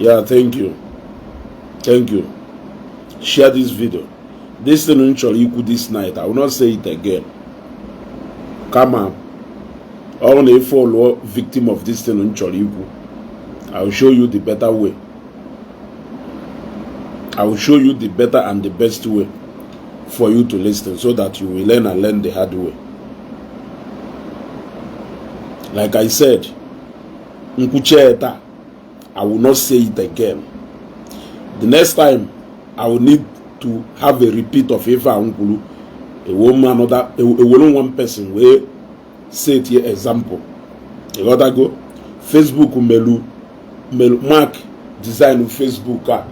Yeah, thank you. Thank you. Share this video. This thing actually equal this night. I will not say it again. Come on. All the follow victim of this thing actually equal. I will show you the better way. I will show you the better and the best way for you to listen so that you will learn and learn the hard way. Like I said, I will not say it again. The next time, I will need to have a repeat of Eva Unkulu. A woman, one person will say it here example. You gotta go. Facebook melu mark design of Facebook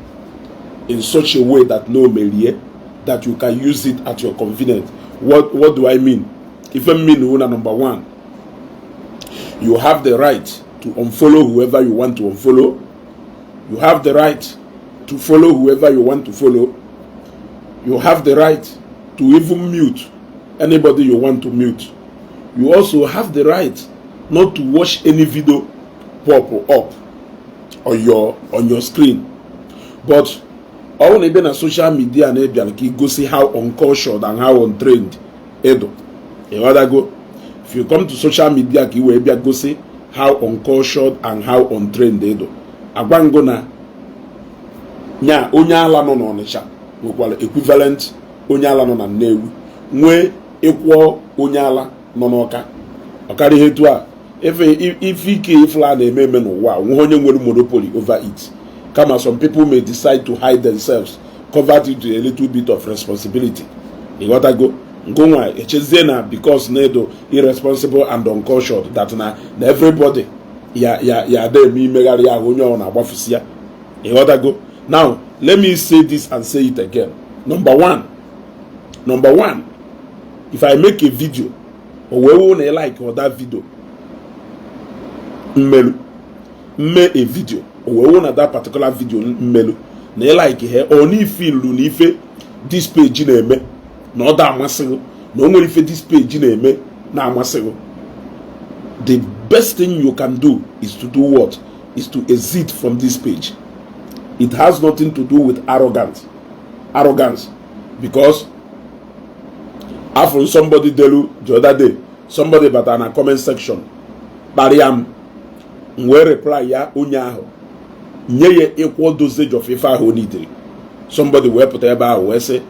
in such a way that no melie that you can use it at your convenience. What do I mean? If I mean number one, you have the right to unfollow whoever you want to unfollow. You have the right to follow whoever you want to follow. You have the right to even mute anybody you want to mute. You also have the right not to watch any video pop up on your screen. But all even on social media and you go see how uncultured and how untrained Edo. You rather go. If you come to social media, you will go see how uncultured and how untrained Edo. Agwangona nya onyala no n'Ọnịcha nwekwara equivalent onyala no na Nnewi nwe ekwo onyala no n'Ọka ọkara ihe tu a if ike ifla na-eme n'ụwa nwe onye nwere monopoly over it. Kama some people may decide to hide themselves, covered it with a little bit of responsibility. You gotta go. Ngomwa echezena because nedo irresponsible and uncultured that na everybody ya de mi megari ya onyo na agbafusia. You gotta go. Now let me say this and say it again. Number one, if I make a video or we won't like or that video, make a video or we won't that particular video melu na like here or ni feel ni fe this page na eme na oda amasego na onwere ife this page na eme na amasego. The best thing you can do is to do what? Is to exit from this page. It has nothing to do with arrogance, because after somebody delu the other day, somebody but in a comment section, Bariam we reply ya unyaho nye equal dosage of ifa ho needed. Somebody will put eba say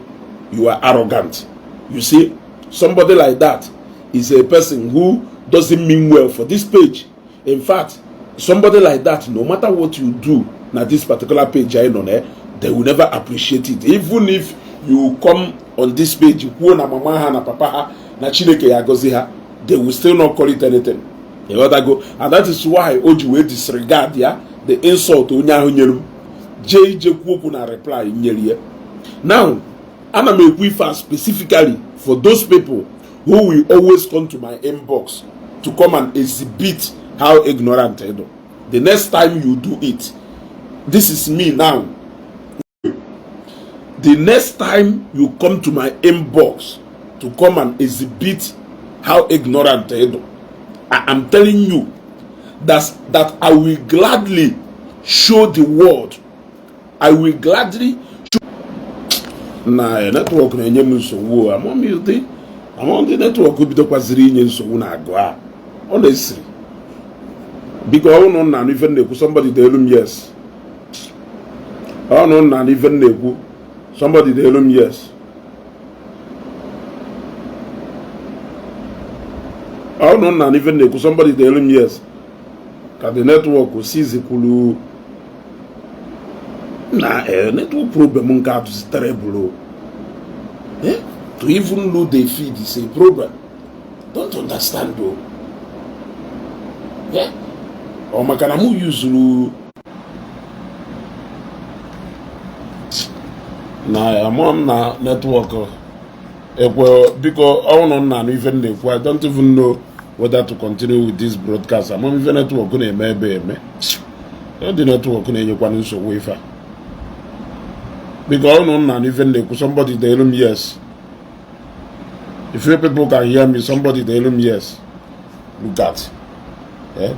you are arrogant. You see, somebody like that is a person who doesn't mean well for this page. In fact, somebody like that, no matter what you do now this particular page on there, they will never appreciate it. Even if you come on this page, you na mama na papa na chineke ya gozi ha, they will still not call it anything. You gotta go, and that is why Oji will disregard the insult onyahu nyelu. JJ Kwoku na reply nyeli. Now, I'm a specifically for those people who will always come to my inbox to come and exhibit how ignorant I do. The next time you do it, this is me now. The next time you come to my inbox to come and exhibit how ignorant I do, I am telling you that I will gladly show the world. I will gladly show. Nah, network na enye nsogbu. I'm on the network will be the kwaziri nye nsogbu na agwa. Honestly. Because I don't know even somebody tell him yes. I don't know even somebody tell him yes. I don't know even somebody tell him yes. Cause the network will seize kulu. Nah, network problem unka is terrible. Eh? To even know the feed is a problem. Don't understand though. Yeah? Or makanamu use na I'm on na network. Because I don't even I don't even know whether to continue with this broadcast. I'm on even network on maybe the network on you can so wafer. Because I don't even somebody tell him yes. If you people can hear me, somebody tell him yes. Look at.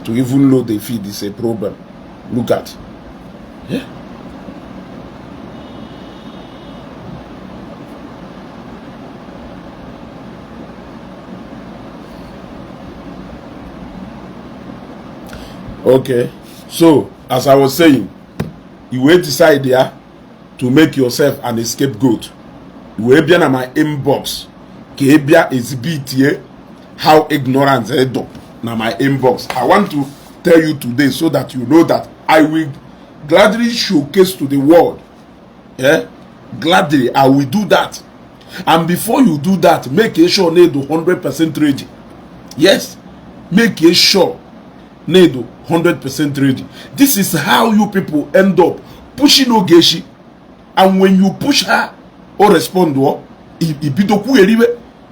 To even know the feed is a problem. Look at. Yeah. Okay, so as I was saying, you will decide there to make yourself an scapegoat. You will be in my inbox. Kebia exhibit here how ignorance is done. Now my inbox. I want to tell you today so that you know that I will gladly showcase to the world. Yeah, gladly I will do that. And before you do that, make sure need 100% ready. Yes, make sure need 100% ready. This is how you people end up pushing Ogechi, and when you push her or respond to her,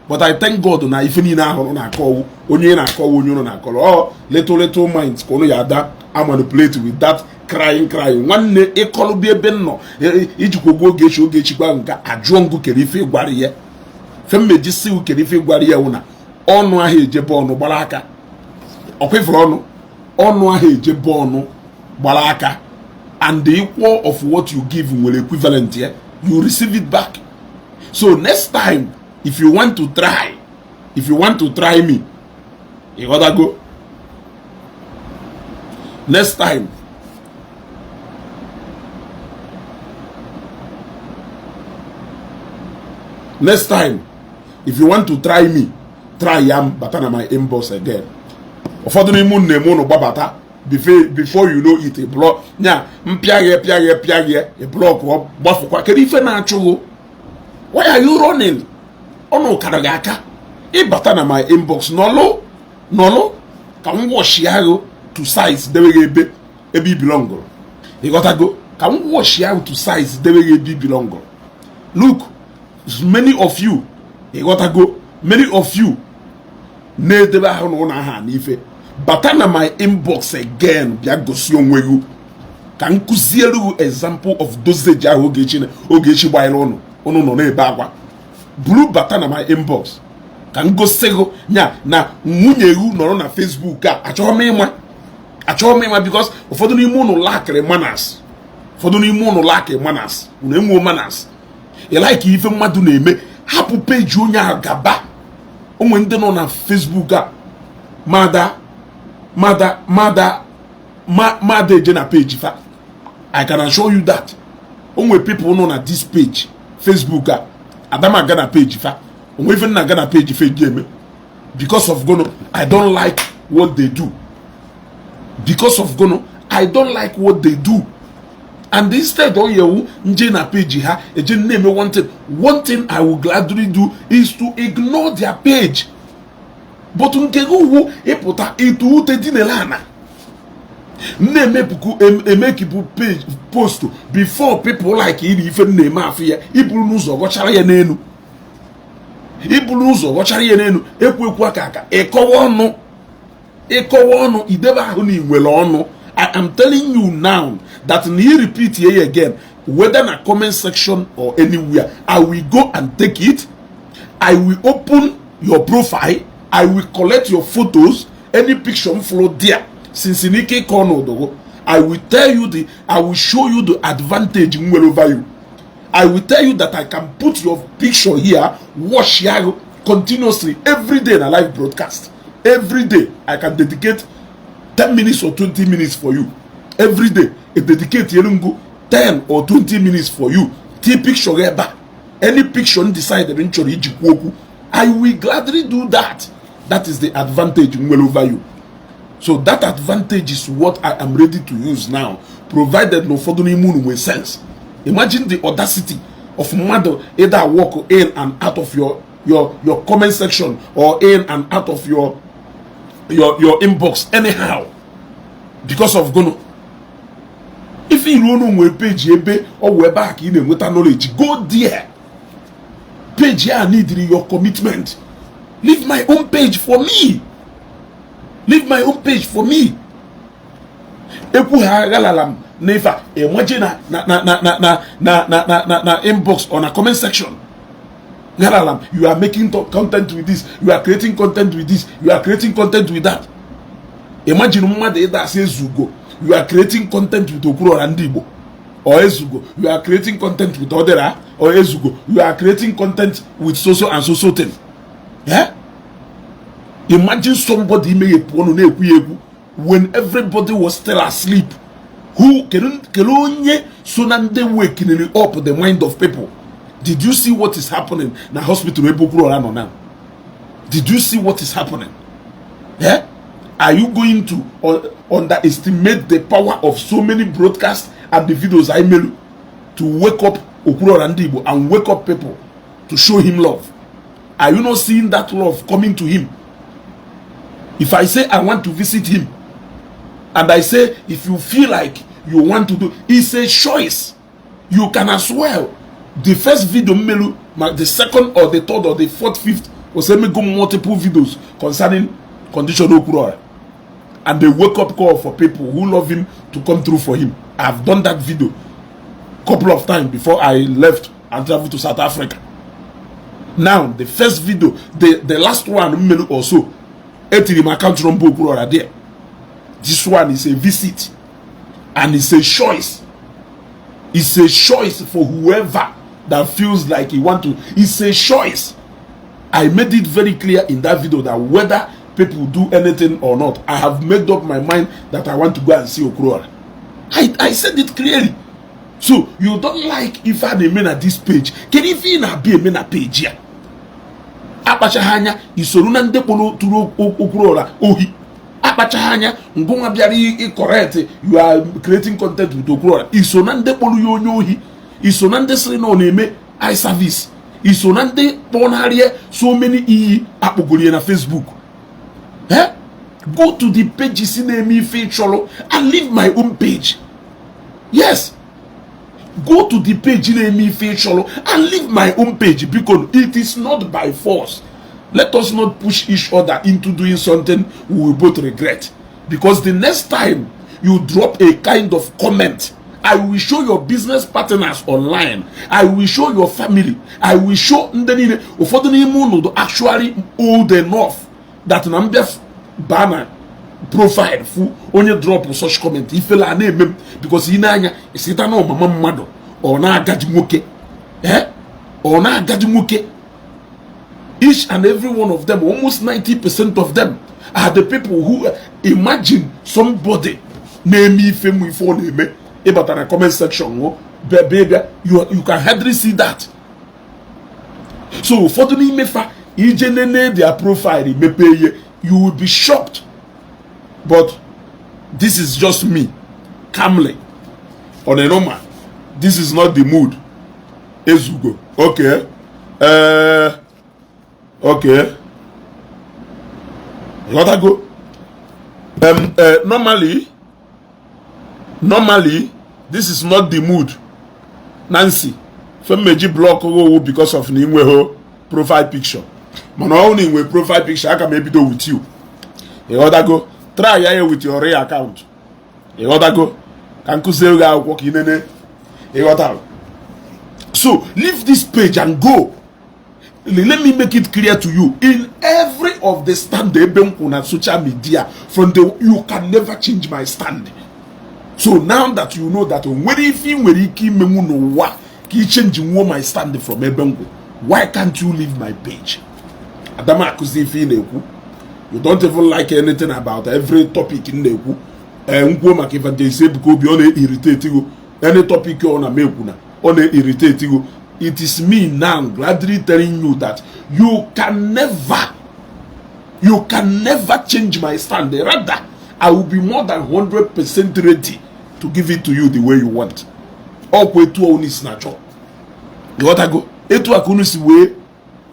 but I thank God na if ni na ho na call onye na call onye na call oh little minds kono yada I manipulate with that crying one e call bi ebe no ijikwogo Ogechi gba nka ajongu kerife gware ye femmeji si u kerife gware ye una onu ahụ ejebe ọnụ gbara aka ọkwefuru ọnụ ahụ ejebe ọnụ gbara aka, and the equal of what you give will equivalent here, you receive it back. So next time, if you want to try me, you gotta go. Next time, if you want to try me, try batana my inbox again. Before you know it, a block. Nya, a block. Why are you running? Oh no, Karagaka. A batana my inbox. No. Can we wash yago to size? They will be a be belongo. You gotta go. Can we wash yago to size? They will be belongo. Look, many of you, you gotta go. Many of you, ne deba hono na ha nife. Batana my inbox again. Bia gosion weyu. Can kuzielu example of dosage Ogechi wailo ono no ne bagwa. Blue batana my inbox. Can go sego nya na munyeru no na Facebook a achome ma because ofodo ni mu no lack manners. Ofodo ni mu no lack manners. Unemu manners. E like ife mmadu na eme hapu page onye agaba. Onwe ndị nọ na Facebook a mada eje na page fa. I can assure you that onwe people nọ na this page Facebook a adama ga na page fa. Onwe even na ga na page fa game because of gono I don't like what they do. Because of gono I don't like what they do. And instead of you nje na page ha eje name one thing I will gladly do is to ignore their page. But nkego wu eputa itu ute dinelana. Name puku make page post before people like iri ife name afia ibulu nuzo gochara ye nenu. Ekwu aka ekowo onu ideba ahu ni nwele onu. I am telling you now that you repeat here again, whether in a comment section or anywhere, I will go and take it. I will open your profile. I will collect your photos, any picture flow there. Since Nike Kono, I will tell you I will show you the advantage over you. I will tell you that I can put your picture here, watch here continuously every day in a live broadcast. Every day I can dedicate 10 minutes or 20 minutes for you. Every day, I dedicate 10 or 20 minutes for you. Take picture eba. Any picture decided I will gladly do that. That is the advantage over you. So that advantage is what I am ready to use now, provided no further moon with sense. Imagine the audacity of mother either walk in and out of your comment section or in and out of your inbox anyhow because of gono. If you don't know page ebe or we back in with knowledge, go there. Page here need your commitment. Leave my own page for me. Epu ha galalam never imagine na inbox or na comment section. You are making content with this, you are creating content with this, you are creating content with that. Imagine mother that says you are creating content with Okuro and Igbo. or Ezugo, you are creating content with Odera, or Ezugo, you are creating content with so and so thing. Yeah? Imagine somebody may when everybody was still asleep. Who can sonande waking up the mind of people? Did you see what is happening in the hospital now? Did you see what is happening? Yeah? Are you going to underestimate the power of so many broadcasts and the videos I made to wake up Okuro and Igbo and wake up people to show him love? Are you not seeing that love coming to him? If I say I want to visit him, and I say if you feel like you want to do, it's a choice. You can as well. The first video, the second or the third or the fourth, fifth, was multiple videos concerning condition Okuro. And the wake up call for people who love him to come through for him. I've done that video a couple of times before I left and traveled to South Africa. Now, the first video, the last one also, my account number Okuro there. This one is a visit and it's a choice. It's a choice for whoever that feels like he want to. It's a choice. I made it very clear in that video that whether people do anything or not, I have made up my mind that I want to go and see Okuro. I said it clearly. So you don't like if I remain at this page. Can you even be a man at page here? Apachahanya isoruna ndepolo turo Okuro ohi. Apachahanya ngonga biari correct. You are creating content with Okuro. Isona ndepolo yonyohi. Isona ndesre no neme eye service. Isona nde ponarie so many apogoli na Facebook. Eh? Go to the page feature and leave my own page. Yes. Go to the page feature and leave my own page because it is not by force. Let us not push each other into doing something we will both regret. Because the next time you drop a kind of comment, I will show your business partners online. I will show your family. I will show actually old enough that number banner profile fu onye drop such comment ifela na emem because ina anya isita na mama mmado or na agadi nwoke or na agadi nwoke. Each and every one of them, almost 90% of them, are the people who imagine somebody name me fame for name about in a comment section. Baby, you can hardly see that. So for the name their profile, you will be shocked. But this is just me, calmly, on a normal. This is not the mood. Ezugo. Okay. Okay. You gotta go. Normally, this is not the mood. Nancy, Femeji block because of Nimweho profile picture. Man, only with profile picture, I can maybe do with you. You gotta go. Try here with your real account. You gotta go. Can you walk in any? You gotta. So leave this page and go. Let me make it clear to you. In every of the stand on social media, from the you can never change my stand. So now that you know that when he changing my stand from Ebengu, why can't you leave my page? You don't even like anything about every topic in the any topic you on irritating. It is me now gladly telling you that you can never change my stand. Rather, I will be more than 100% ready to give it to you the way you want. You want to go? Etu akunusi we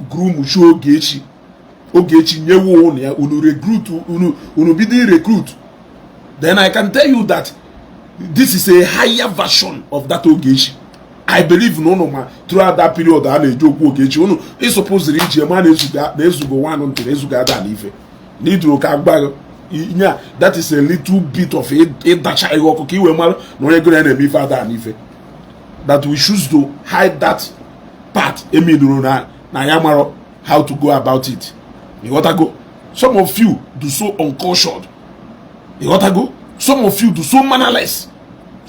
groom show Ogechi. Ogechi nyewo on ya unu be the recruit. Then I can tell you that this is a higher version of that Ogechi. I believe no throughout that period I joke Ogechi. It's supposed to reach a man is go one on Terezuga than Ife. Need to come back. Yeah, that is a little bit of a dacha that we choose to hide that part. How to go about it. You gotta go. Some of you do so uncultured. You gotta go. Some of you do so mannerless.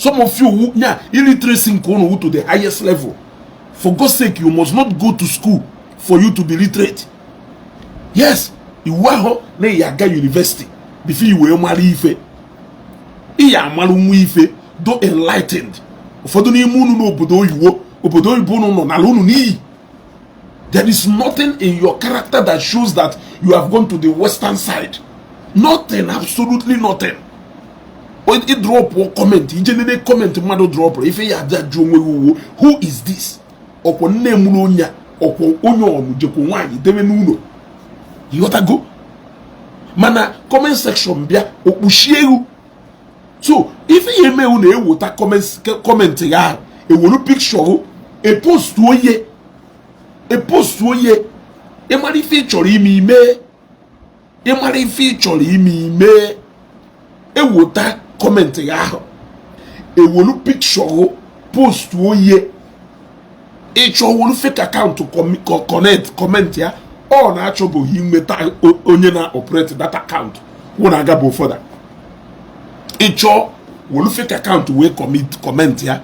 Some of you who illiteracy to the highest level. For God's sake, you must not go to school for you to be literate. Yes, you were na yaga university before you were marry ife. Iya amalu ife do enlightened. Ufodu ni munu no obodo oyibo no na lunu ni. There is nothing in your character that shows that you have gone to the western side. Nothing, absolutely nothing. When it drop or comment, you generally comment mado drop. If you have that who is this? Opo name unya, opo onyo mujeko wani, deme nuno. You gotta go. Mana comment section bia opushieru. So if you me une wota comment ya, e wonu picture, e post woye. E post woye. E mari feature imi me. E mari feature imi me. E wota comment ya. E wonu picture post woye. E cho wonu fake account to connect comment ya. All na trouble him meta onye na operate that account. Wona ga bo further. E cho wonu fake account we comment ya.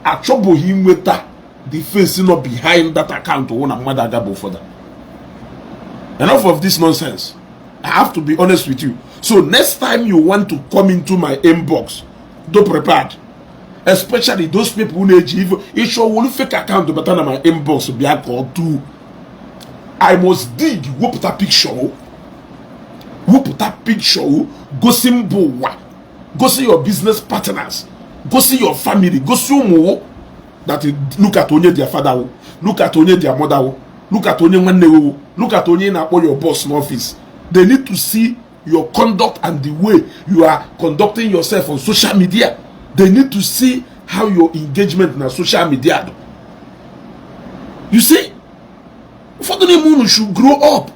A trouble him meta the face not behind that account wona mother ga bo further. Enough of this nonsense. I have to be honest with you. So next time you want to come into my inbox, do prepared. Especially those people who need evil. It show one fake account but on my inbox be a call to. I must dig. Go put a picture. Go put a picture. Go symbol. Go see your business partners. Go see your family. Go see more. That look at only their father. Look at only their mother. Look at only one. Look at only your boss in office. They need to see your conduct and the way you are conducting yourself on social media. They need to see how your engagement in social media. You see, for the moon should grow up.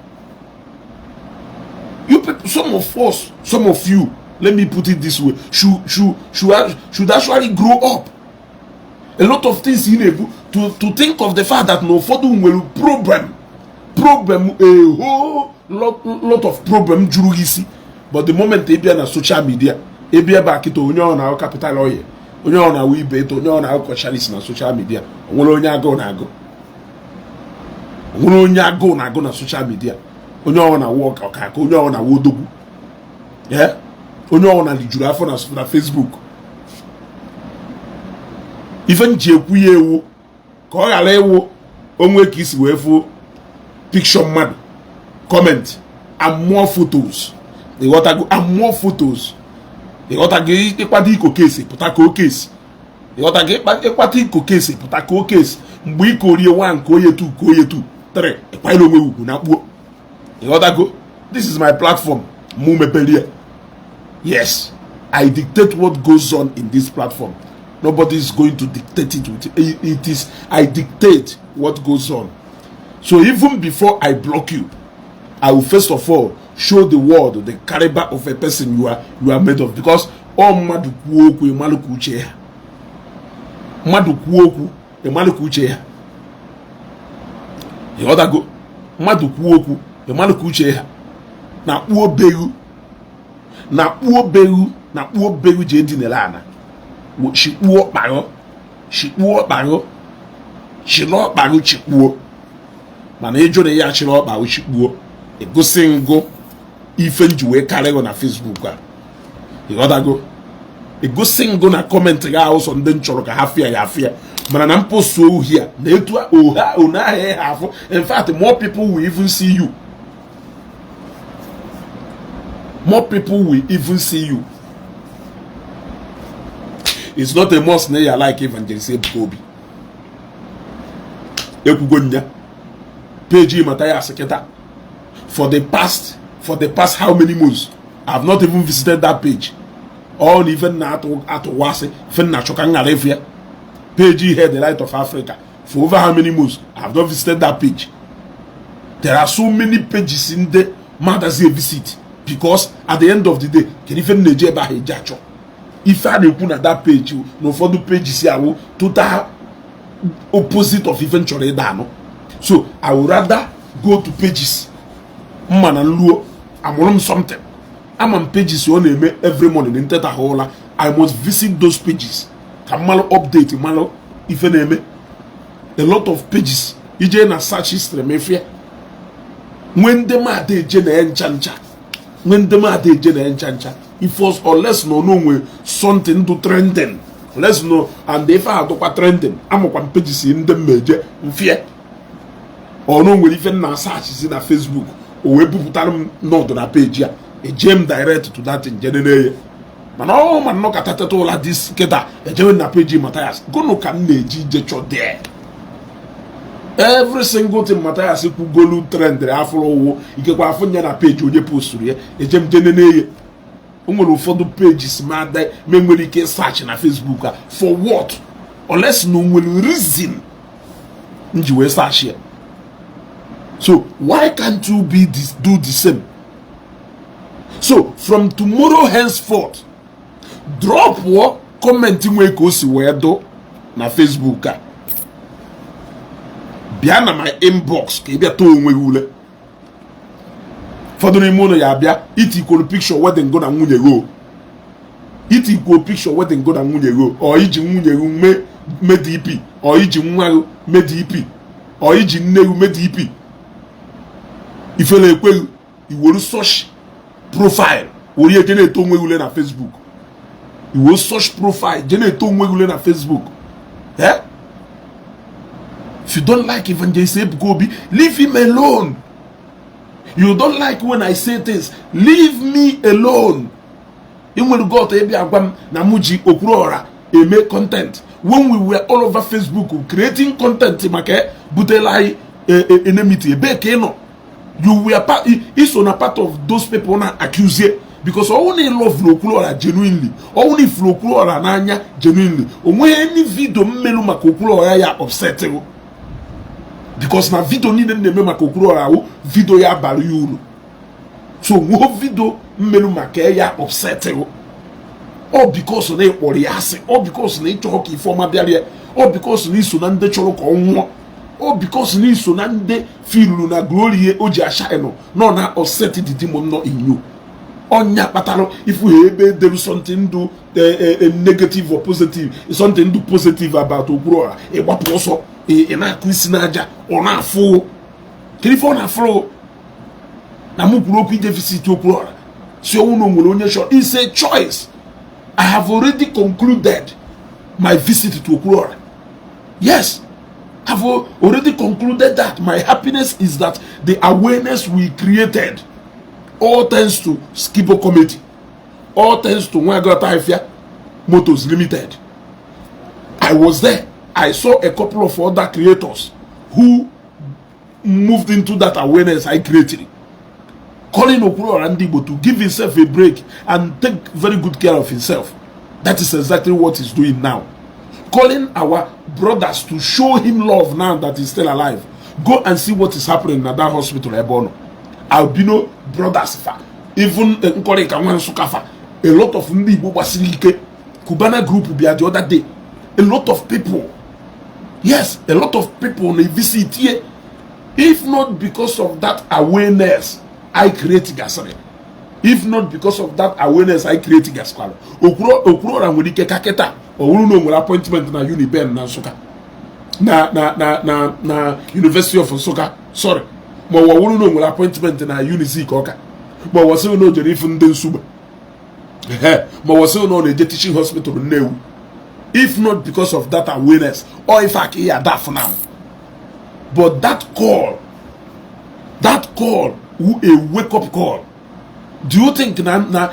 You people, some of us, some of you, let me put it this way, should actually grow up. A lot of things in able to think of the fact that no for will problem a whole lot of problem jurugisi. But the moment they be on social media, they be back to onye on our capital lawyer, onye on our Igbo, onye on our specialist na social media. Onye go na go. Onye go na social media. Onye on our work okay, onye on our wodogu. Yeah? Onye on our lijura na Facebook. Even jekuye wo ko yale wo onwe kisi we fo picture man comment and more photos. They got to go and more photos. They got to get equity case, put a case. They got to get equity case, put a case. We call you 1, call you 2, call you 2, 3. They got to go. This is my platform. Yes, I dictate what goes on in this platform. Nobody is going to dictate it. It is I dictate what goes on. So even before I block you, I will first of all show the world the caliber of a person you are made of, because all madukuoku emalukuche madukuoku emalukuche you other go madukuoku emalukuche na uoberu je dinelana shi uo paro shi lo paro chi uo mana ejo ne ya chi lo paro chi uo ego single ife njuwe carry na Facebook a you gotta go ego single na comment ga also ndị nchọrọ ka ha ya afia mana na post so here na etu oha ona half. In fact, more people will even see you. More people will even see you. It's not a must na like Evangelist Kobe ekugonya page Mataya Seketa. For the past how many months I have not even visited that page. Or even at Wase, even na Chokanga Revia. Page here, the Light of Africa. For over how many months I have not visited that page. There are so many pages in the magazine visit, because at the end of the day, can even Nejeba Hejacho. If I open at that page, no for the pages here, total opposite of even Choredano. So I would rather go to pages. Man and Luo, I'm on something. I'm on pages you only make every morning in Teta Hola. I must visit those pages ka mmalụ update mmalụ ife na-eme. A lot of pages ije na search history mefia when them are de jene enchancha when them are de jene enchancha if was or less no we something to trending let's know and if I do trending I'm on pages in the major mfia or no we even na search in na Facebook or we put not on a page ya a gem direct to that in general man oh man no kata to all this keda a gem na page Matthias go no can neji jecho there. Every single thing Matthias could go to trend the afro ikekwa afunya na page onye post ye ejem denene unwere ụfọdụ pages ma da memory ke search na Facebook for what unless no nwere reason nji we search here. So why can't you do the same? So from tomorrow henceforth drop what commenting we ko si we do na Facebook bịa na my inbox ka ị bịa too onwe ule fọdụ n'ime ụlọ ya bịa iti equal picture wedding go na nwunye go iti equal picture wedding go na nwunye go o iji nwunye go me DP o iji nwa go me DP o iji nne go me DP ifele ekwe iworu search profile wori e jene eto onwe ule na Facebook iwo search profile jene eto onwe ule na Facebook eh. If you don't like Evangelist Ebukobi, leave him alone. You don't like when I say things, leave me alone. You will go to Ebi Agwam Namuji Okurora, make content. When we were all over Facebook creating content, Butelai enmity, you were part. It's on a part of those people na accuse you because only love Flokurora genuinely, only Flokurora Nanya genuinely. When any video melu makokurora ya upset you. Because na video ni neme makokuro awo video ya bari yulu. So wo video mmelu make ya upset you. All because na ekpori ase, all because na icho ki forma biare, all because na iso na nde choro ko nwo. All because na iso na nde filu na glory oji asha eno. No na upset the demon no in you. Onya patalo if we ebe there is something do negative or positive, something do positive about Okurora. E wapo also na kwisi na aja ona afo telefone afro na mukuro ku deficit Okurora so uno nwere onye sure it's a choice. I have already concluded my visit to Okurora. Yes, I've already concluded that my happiness is that the awareness we created, all thanks to Skibo Committee, all thanks to Nwagota Ifia Motors Limited. I was there. I saw a couple of other creators who moved into that awareness I created. Calling Okurora and Igbo to give himself a break and take very good care of himself. That is exactly what he's doing now. Calling our brothers to show him love now that he's still alive. Go and see what is happening at that hospital, Ebono. Albino brothers, even a lot of Igbo Basilike, Cubana group will be at the other day. A lot of people. Yes, a lot of people they visit here. If not because of that awareness, I create Gasare. If not because of that awareness, I create Gasqualo. Okurora Mudike Kaketa, or no appointment na Uniben na Soka. Na University of Soka. Sorry. But we wouldn't know appointment na Unizik Oka. But we still know the different than Suba. But we still know the teaching hospital now. If not because of that awareness, or if I can hear that for now. But that call, a wake-up call. Do you think now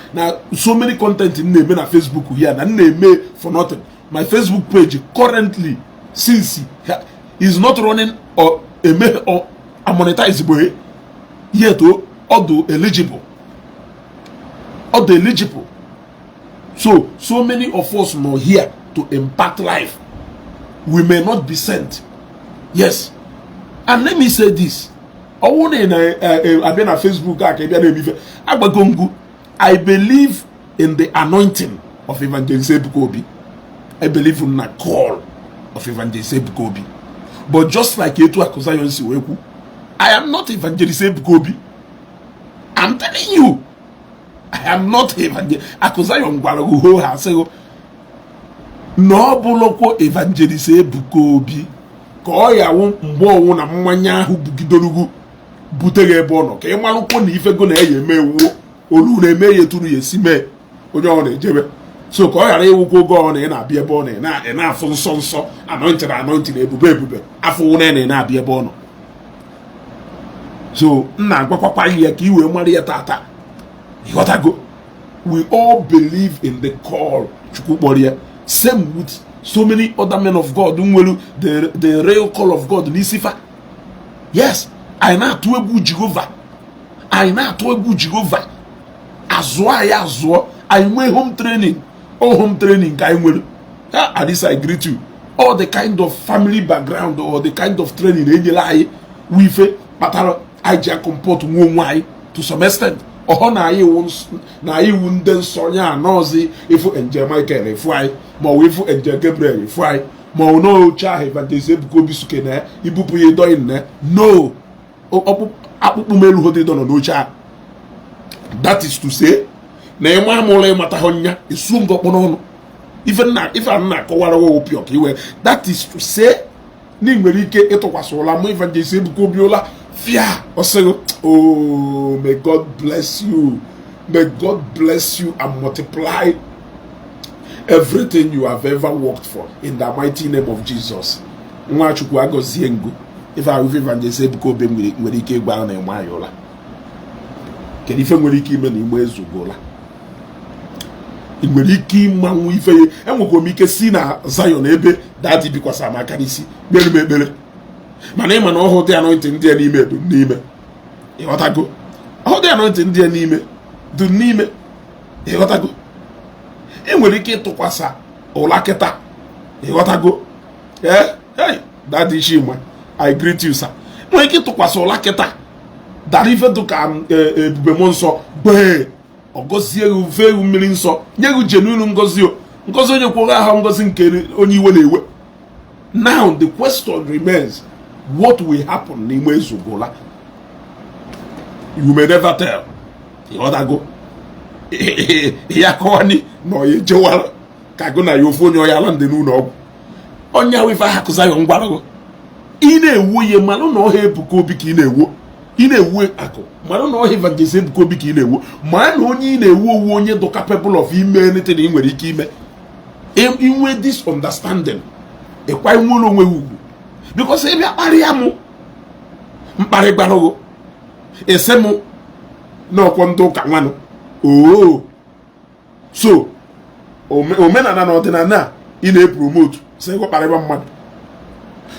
so many content in name na Facebook here na name for nothing? My Facebook page currently, since is not running or a monetizable yet although eligible. So many of us are here to impact life. We may not be sent. Yes. And let me say this. I been on Facebook. I believe in the anointing of Evangelist Ebukobi. I believe in the call of Evangelist Ebukobi. But just like Etu Akuzayon Siweku, I am not Evangelist Ebukobi. I'm telling you. I am not Evangelist Akuzayon Gwaragu. na ọ bụlụkwa evangelist Ebuka Obi ka ọ yawu mgbe ọnwụ na mmanya ahụ bugidorugwu buteghị ebe ọ nọ ka ị malụkwa na ifego na-eye eme ewuo olu na-eme ya tụrụ ya esi mee onye ọ na-ejebe so ka ọ ghara ịwụkwa oge ọ na ị na-abịa ebe ọ na-afụ nsọ nsọ anointing ebube afọ ụna na-abịa ebe ọ nọ. So nna agwakwakwa ihe ka i wee mara ya tata ịghọtago. We all believe in the call Chukwu kpọrọ ya. Same with so many other men of God nwere the real call of God n'isifa. Yes, anyị na-atụ egwu Jehova, azụọ anyị azụọ, anyị nwee home training, all home training ka anyị nwere. At this I greet you. All the kind of family background or the kind of training enyela anyị wife kpatara anyị ji comport nwe onwe anyị to some extent. Ọhọ na anyị wu ndị nsọ nya anọzi ifu Angel Michael efu anyị ma ọ ifu Angel Gabriel efu anyị ma ọ n'oche ahụ Evangelist Ebuka Obi suke na ibupụ ya edoghị nne no akpụkpụ melu ho dị nọ n'oche ahụ. That is to say na ịma amụrụ ịmata ha nya esu ngọkpọ n'ọnụ ife a na-akọwara opio ka iwe. That is to say na ị nwere ike ịtụkwasị ụla ma Evangelist Ebuka Obi ụla fear also. Oh, may God bless you. May God bless you and multiply everything you have ever worked for in the mighty name of Jesus. Nwachukwu agozie ngo. If I will Evangelist Ebuka Obi nwere ike gba na enwe ayola. Kedu ife nwere ike ime na igbe ezugola. Nwere ike imanwu ife enwekwa m ike si na Zion ebe dadi bikwasa maka n'isi gbere m ekpere. Mana ịma na ọhụụ dị anointing ndị a n'ime edu n'ime ịghọtago. Ọhụụ dị anointing ndị a n'ime du n'ime ịghọtago. E nwere ike ịtụkwasa ụla kịta ịghọtago. Hey, Daddy Shima, I greet you sir. Nwere ike ịtụkwasa ụla kịta dara ife dụka ebube m nsọ gbee ọgọzie uve mmiri nsọ nye gị genuine ngozi onye kwụrụ aha ngozi nke onye iwe na-ewe. Now the question remains, what will happen n'ime ezugola? You may never tell. Ịghọtago. Ya kọwani na onye jewara ka gụ na ya ofu onye ọya ala ndị n'ụlọ ọgwụ onye ahụ ife aha kụza ya ngwarago ị na-ewu ihe malụ na ọha Ebuka Obi ka ị na-ewu akụ malụ na ọha Evangelist Ebuka Obi ka ị na-ewu ma na onye ị na-ewu owu onye dị capable of ime anything ị nwere ike ime. Inwe this understanding ịkwa inwere onwe ugwu because ebe akparịa mụ mkparị gbarogo ese mụ n'ọkwọ ndị ụka nwanụ. So omenala na ọdịnala ị na-epromote sị kparịba mmadụ.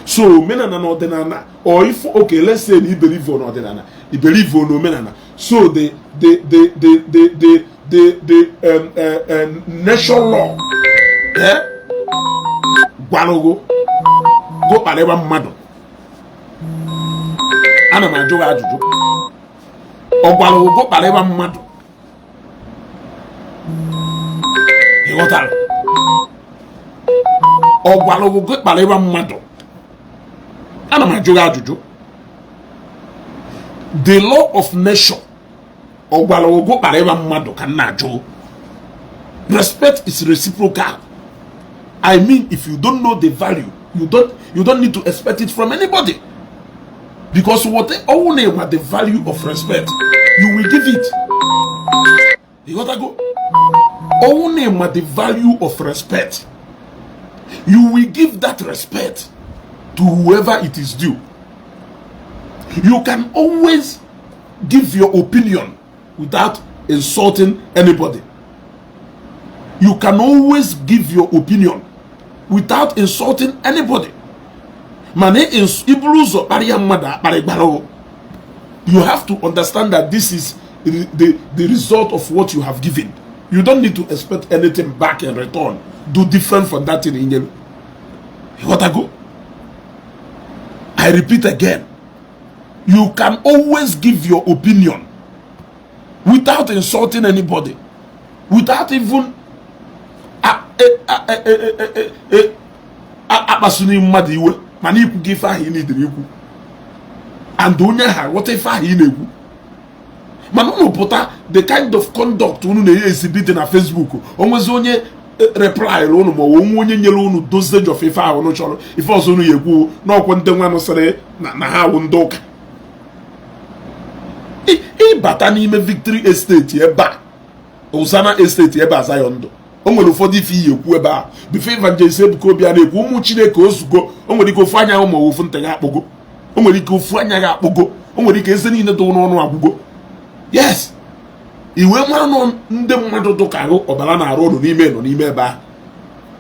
So omenala na ọdịnala or if okay let's say na ibelieve on ọdịnala ibelieve on omenala. So the nation law gwarogo go kparịba mmadụ. Ana m ajụ ajụjụ ọ gwarogo go kparịba mmadụ ịghọtara ọ gwarogo go kparịba mmadụ. Ana m ajụ ajụjụ the law of nation ọ gwarogo go kparịba mmadụ ka nna ajụ. Respect is reciprocal. I mean, if you don't know the value, you don't need to expect it from anybody. Because only what the value of respect, you will give it. You gotta go. Only what the value of respect, you will give that respect to whoever it is due. You can always give your opinion without insulting anybody. You can always give your opinion without insulting anybody. You have to understand that this is the result of what you have given. You don't need to expect anything back in return. Do different from that in you. What I go? I repeat again. You can always give your opinion without insulting anybody, without even akpasuni mmadụ iwe mana ikwu gị ife ahụ ị na-edere ikwu and onye ha ghọta ife ahụ ị na-ekwu mana unu pụta the kind of conduct unu na-exhibit na Facebook onwezi onye reply unu ma onwe onye nyere unu dosage of ife ahụ unu chọrọ ife ọzọ unu yekwu n'ọkwụ ndị nwanụ sịrị na ha awụ ndị ụka ịbata n'ime Victory Estate ebe a Hosanna Estate ebe a Zion ndụ o nwere ụfọdụ ife iyi ekwu ebe a bifo Evangelist Ebuka Obi na-ekwu ụmụ Chineke ozugbo o nwere ike ofu anya ahụ ma ofu ntị ya akpụgo o nwere ike ofu anya ya akpụgo o nwere ike eze niile dị n'ọnụ agwụgo yes iwe mmanụ ndị mmadụ dụka ahụ ọbara na-arụ ọrụ n'ime ebe ahụ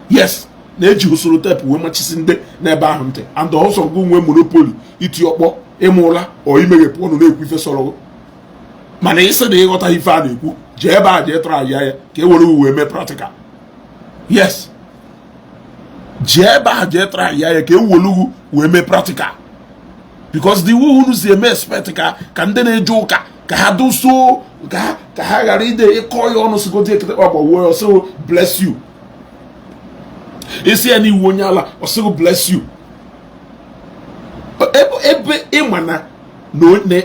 yes na-eji usoro teepu wee machisi ndị n'ebe ahụ ntị and ọsọ ngụ nwee monopoli iti ọkpọ ịmụla ọ imeghepụ ọnụ na-ekwu ife sọrọ mana isi na ịghọta ife a na-ekwu jee ebe a jee tara ya ka e were uwe mee practical yes jee ebe a jee tara ya ka e were uwe wee mee practical because the way unu si eme expect ka ndị na-eje ụka ka ha doso ka ha ghara ide ịkọ ya ọnụ sigodi ekete ọkpọ wee ọsịgo bless you isi ya n'iwu onye ala ọsịgo bless you ebe ịma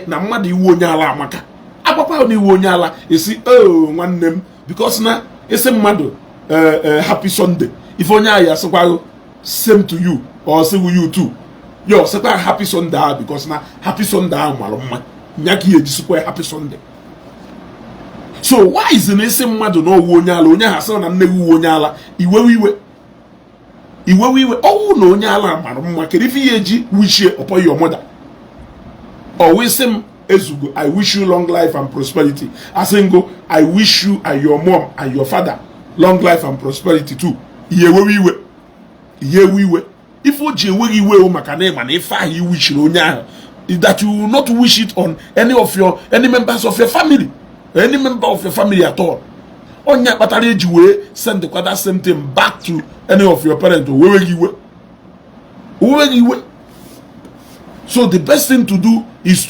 na mmadụ iwu onye ala amaka agbakwa na iwu onye ala esi nwanne m because na isi mmadụ happy Sunday ife onye ahụ ya sịkwa same to you or say you too yo sịkwa happy Sunday ahụ because na happy Sunday ahụ mara mma nya ka ihe ejisikwa happy Sunday so why is na isi mmadụ na owu onye ala onye ahụ asịrị na nne gị uwe onye ala iwewe ọwụ na onye ala mara mma kedu ife ihe eji wishie upon your mother always him ezugo I wish you long life and prosperity asingo I wish you and your mom and your father long life and prosperity too iyewe ife o ji enweghị iwe maka na ịma na ife ahụ iwishiri onye ahụ that you will not wish it on any members of your family any member of your family at all onye kpatara eji wee send the same thing back to any of your parents oweweghị iwe so the best thing to do is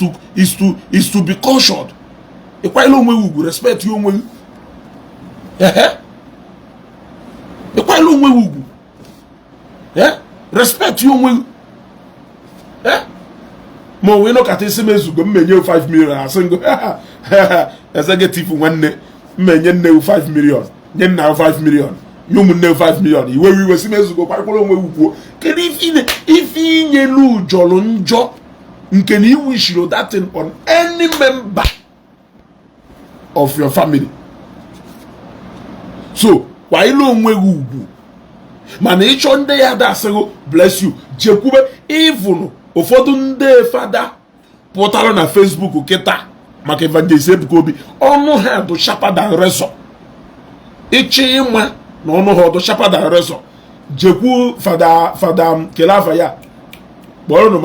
to be cautioned ịkwanyela onwe ugwu respect ya onwe ịkwanyela onwe ugwu respect ya onwe ma onwe nọkata isi m ezugo mmenye 5 million asịngo executive nwanne mmenye nne 5 million nye nna 5 million nye ụmụnne 5 million iwe si m ezugo kwakwara onwe ugwu kedu ife inyelu jọrọ njọ nke na iwishiro that thing on any member of your family so kwa ilu onwe ugwu mana ịchọ ndị ya da asịgo bless you jekwube even ụfọdụ ndị fada pụtara na Facebook kịta maka Evangelist Ebuka Obi ọnụ ha dị sharper than razor ịchị ịma na ọnụ ha dị sharper than razor jekwu fada kele afa ya kpọrọnụ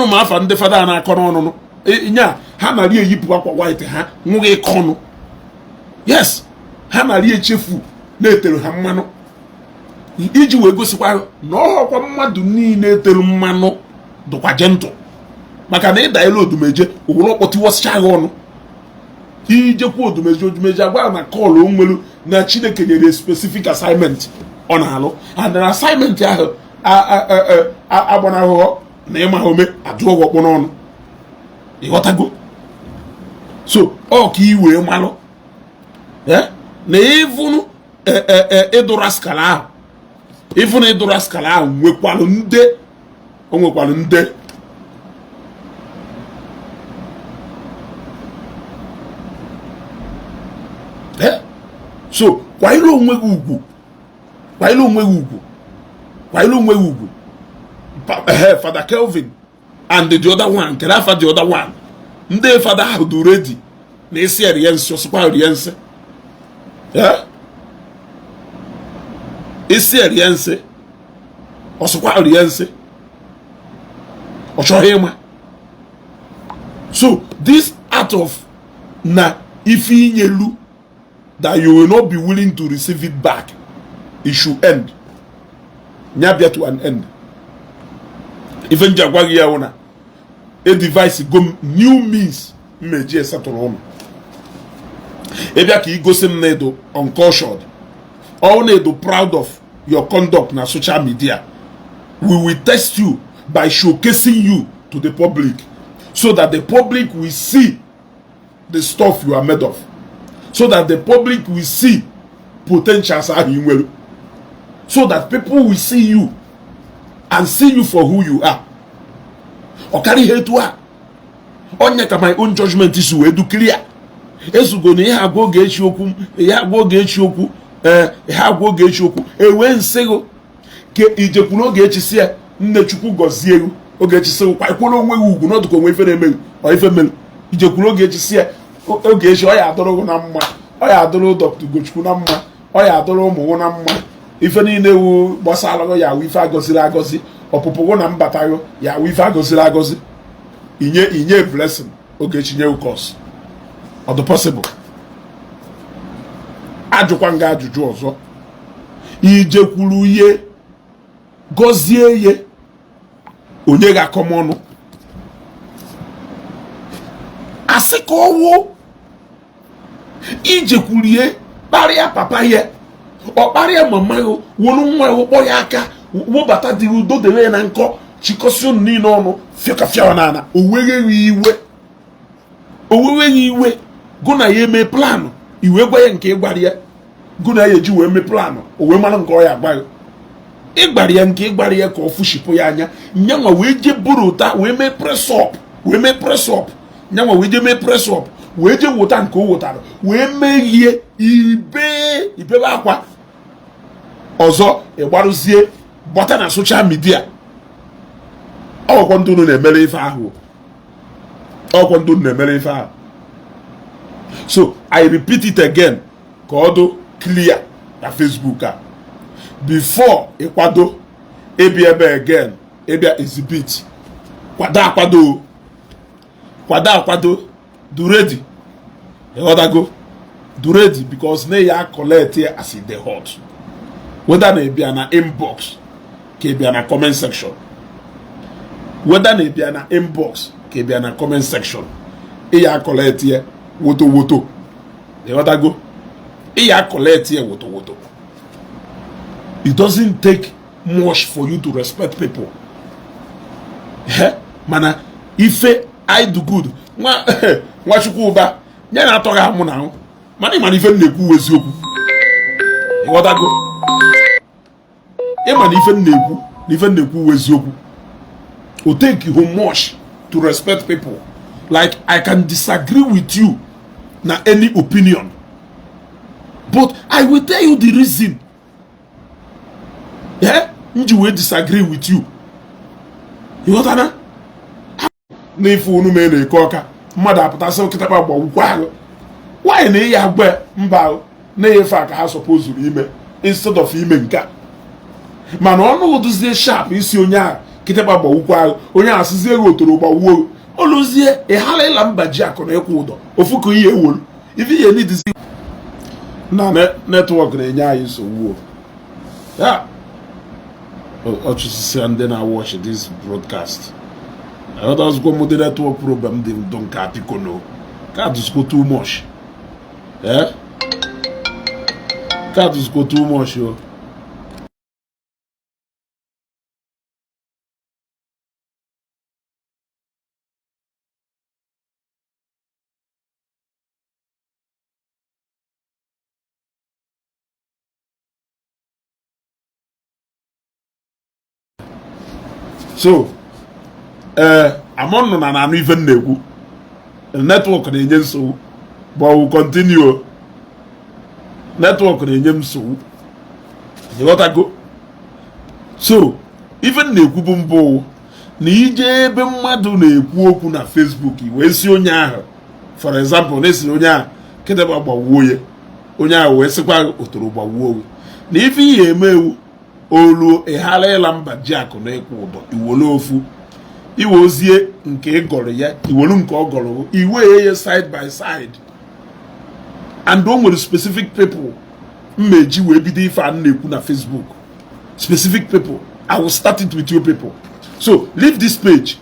m afa ndị fada na-akọ n'ọnụnụ nya ha narị eyipụ akwa white ha nwụghị ịkọnụ yes ha narị echefu na-etere ha mmanụ iji wee gosikwa na ọhọkwa mmadụ niile etere mmanụ dụkwa jentụ maka na ịda elu odumeje owere ọkpọtiwọsịcha agha ọnụ ijekwa odumeje agwa na kọlụ onwelu na Chineke nyere specific assignment ọ na-alụ and na assignment ahụ agbanahụghọ na ịma ome adụọghị ọkpọ n'ọnụ ịghọtago so ọ ka i wee malụ na ịvụnụ ịdụra skala ahụ nwekwalụ nde so kwanyere onwe gị ugwu Father Kelvin and the other one kere afa the other one ndị fada ahụ dị ready na isi eriensi ọsịkwa eriensi isi eriensi ọsịkwa eriensi ọ chọghị ịma so this art of na ife inyelu that you will not be willing to receive it back it should end nyabia to an end even jagwa gị ya wụna a device go new means mmeji esatụrụ ọnụ ebia ka igosi m na edo uncautioned or na edo proud of your conduct na social media we will test you by showcasing you to the public so that the public will see the stuff you are made of so that the public will see potentials are in well, so that people will see you and see you for who you are. Or carry head to her. Onye ka my own judgment is we do clear. Ezugo ni ha go get yoku, ya go get yoku, ha go get yoku. E wen sego ke ijekuno get chisi nne chukwu gozie yu. Oge chisi kwa ikwolo onwe ugwu no duko onwe ife na-eme o ife melu. Ijekuno get chisi oge echi o ya adoro na mma. O ya adoro Dr. Gochukwu na mma. O ya adoro ụmụ na mma. Ife niile wu gbasara ya wu ife agoziri agozi. Ọpụpụ na mbata yo ya wu ife agoziri agozi. Inye blessing oge chinye ukos. Ọ dị possible. Ajụkwa nga ajụjụ ọzọ. Ijekwuru ihe gozie ihe onye ga-akọm ọnụ. Asị ka ọwụ ijekwuru ihe kparịa papa ihe ọ kparịa mama ya wolu nwa ya kpọ ya aka wobata dị udo dere na nkọ chikosi unu niile ọnụ fiọkafịa n'ana oweweghị iwe gụ na ya eme planụ iwe gwa ya nke ịgbara ya gụ na ya eji wee mee planụ o wee mara nke ọ ya agbaghị ịgbara ya nke ịgbara ya ka ọ fụshipụ ya anya nyanwa wee je buru ụta wee mee press up nyanwa wee je mee press up wee je wụta nke o wụtara wee mee ihe ibebe akwa ọzọ ịgbarụzie bọta na social media. Ọkwọ ndị unu na-emere ife ahụ. So I repeat it again ka ọ dị clear na Facebook a. Before ịkwado ebi ebe again ịbịa exhibit kwado do ready. Ịghọtago do ready because na ya collect here as it dey hot. Whether na ebia na inbox ka ebia na comment section. Whether na ebia na inbox ka ebia na comment section. Iya collect here woto. Ịghọtago iya collect here woto. It doesn't take much for you to respect people. Mana ife I do good. Nwa chukwu ụba nye na atọ ga mụ na mana ịmana ife na-ekwu eziokwu. Ịghọtago ịmana ife na-ekwu eziokwu. It take you much to respect people. Like I can disagree with you na any opinion, but I will tell you the reason. Nji we disagree with you. Ịghọtana n'ife unu mee na-eke ọka mmadụ apụtasị okịtaba gbawukwa ahụ nwaanyị na ihe agba mba ahụ na-efe a ka ha sọpozuru ime instead of ime nka mana ọnụ ụdụzie sharp isi onye ahụ kịtaba gbawukwa ahụ onye ahụ asịzie ego otoro gbawuo oluzie ịghara ịla mba ji akụ na ịkwụ ụdọ ofu ka ihe ewolu ife ihe nidizi na netwọk na-enye anyị nsogbu ya ọchịchịsịa ndị na-watch this broadcast. Others go with the network problem, they don't cap no. Can't just go too much. Can't just go too much, yo. So among na anụ ife na-ekwu network na-enye nsogbu but we continue. Network na-enye nsogbu ịghọtago. So even na-ekwu bụ mbụ na ije ebe mmadụ na-ekwu okwu na Facebook wee si onye ahụ for example na-esi onye ahụ kedeba gbawuo ya onye ahụ wee sịkwa otoro gbawuo na ife ihe emewu olu ịghara ịla mba ji akụ na ịkwụ ụdọ iwole ofu iwe ozie nke ịgọrọ ya iwelu nke ọ gọrọ iwe ya side by side and o nwere specific people mmeji wee bido ife a na-ekwu na Facebook. Specific people. I will start it with you people. So leave this page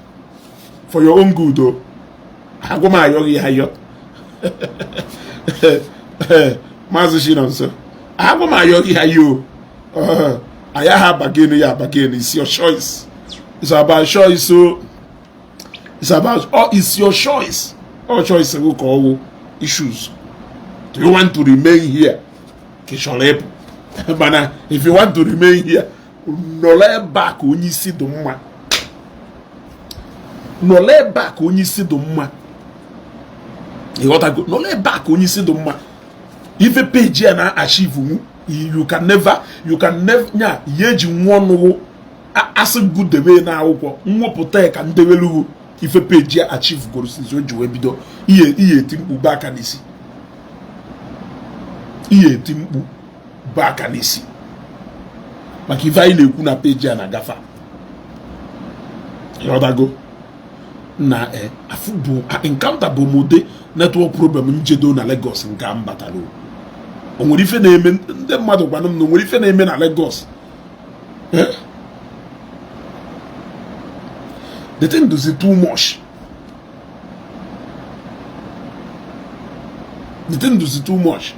for your own good though. Agoma ayogi hayo. Mazi Shinonso. Agoma ayogi hayo. Ayaha bageni ya bageni. It's your choice. It's about choice. So it's about it's your choice. All choice will call issues. Do you want to remain here? Kisholepu. But if you want to remain here, no let back when you see the man. No let back when you see the man. You got to go. No let back when you see the man. If a page and achieve, you can never, yeah, yeji one as a good the way now. More protect and develop. If a page achieve goals, is what you will be do. Iye timbu back and isi. Iye timbu back and isi. Makiva ile kuna page ya nagafa. You got to go. Na afubu encounter bomode network problem njedo na Lagos nga mbatalo. Onwere ife na-eme ndị mmadụ gwanụ m na onwere ife na-eme na Lagos. The thing does it too much. The thing does it too much.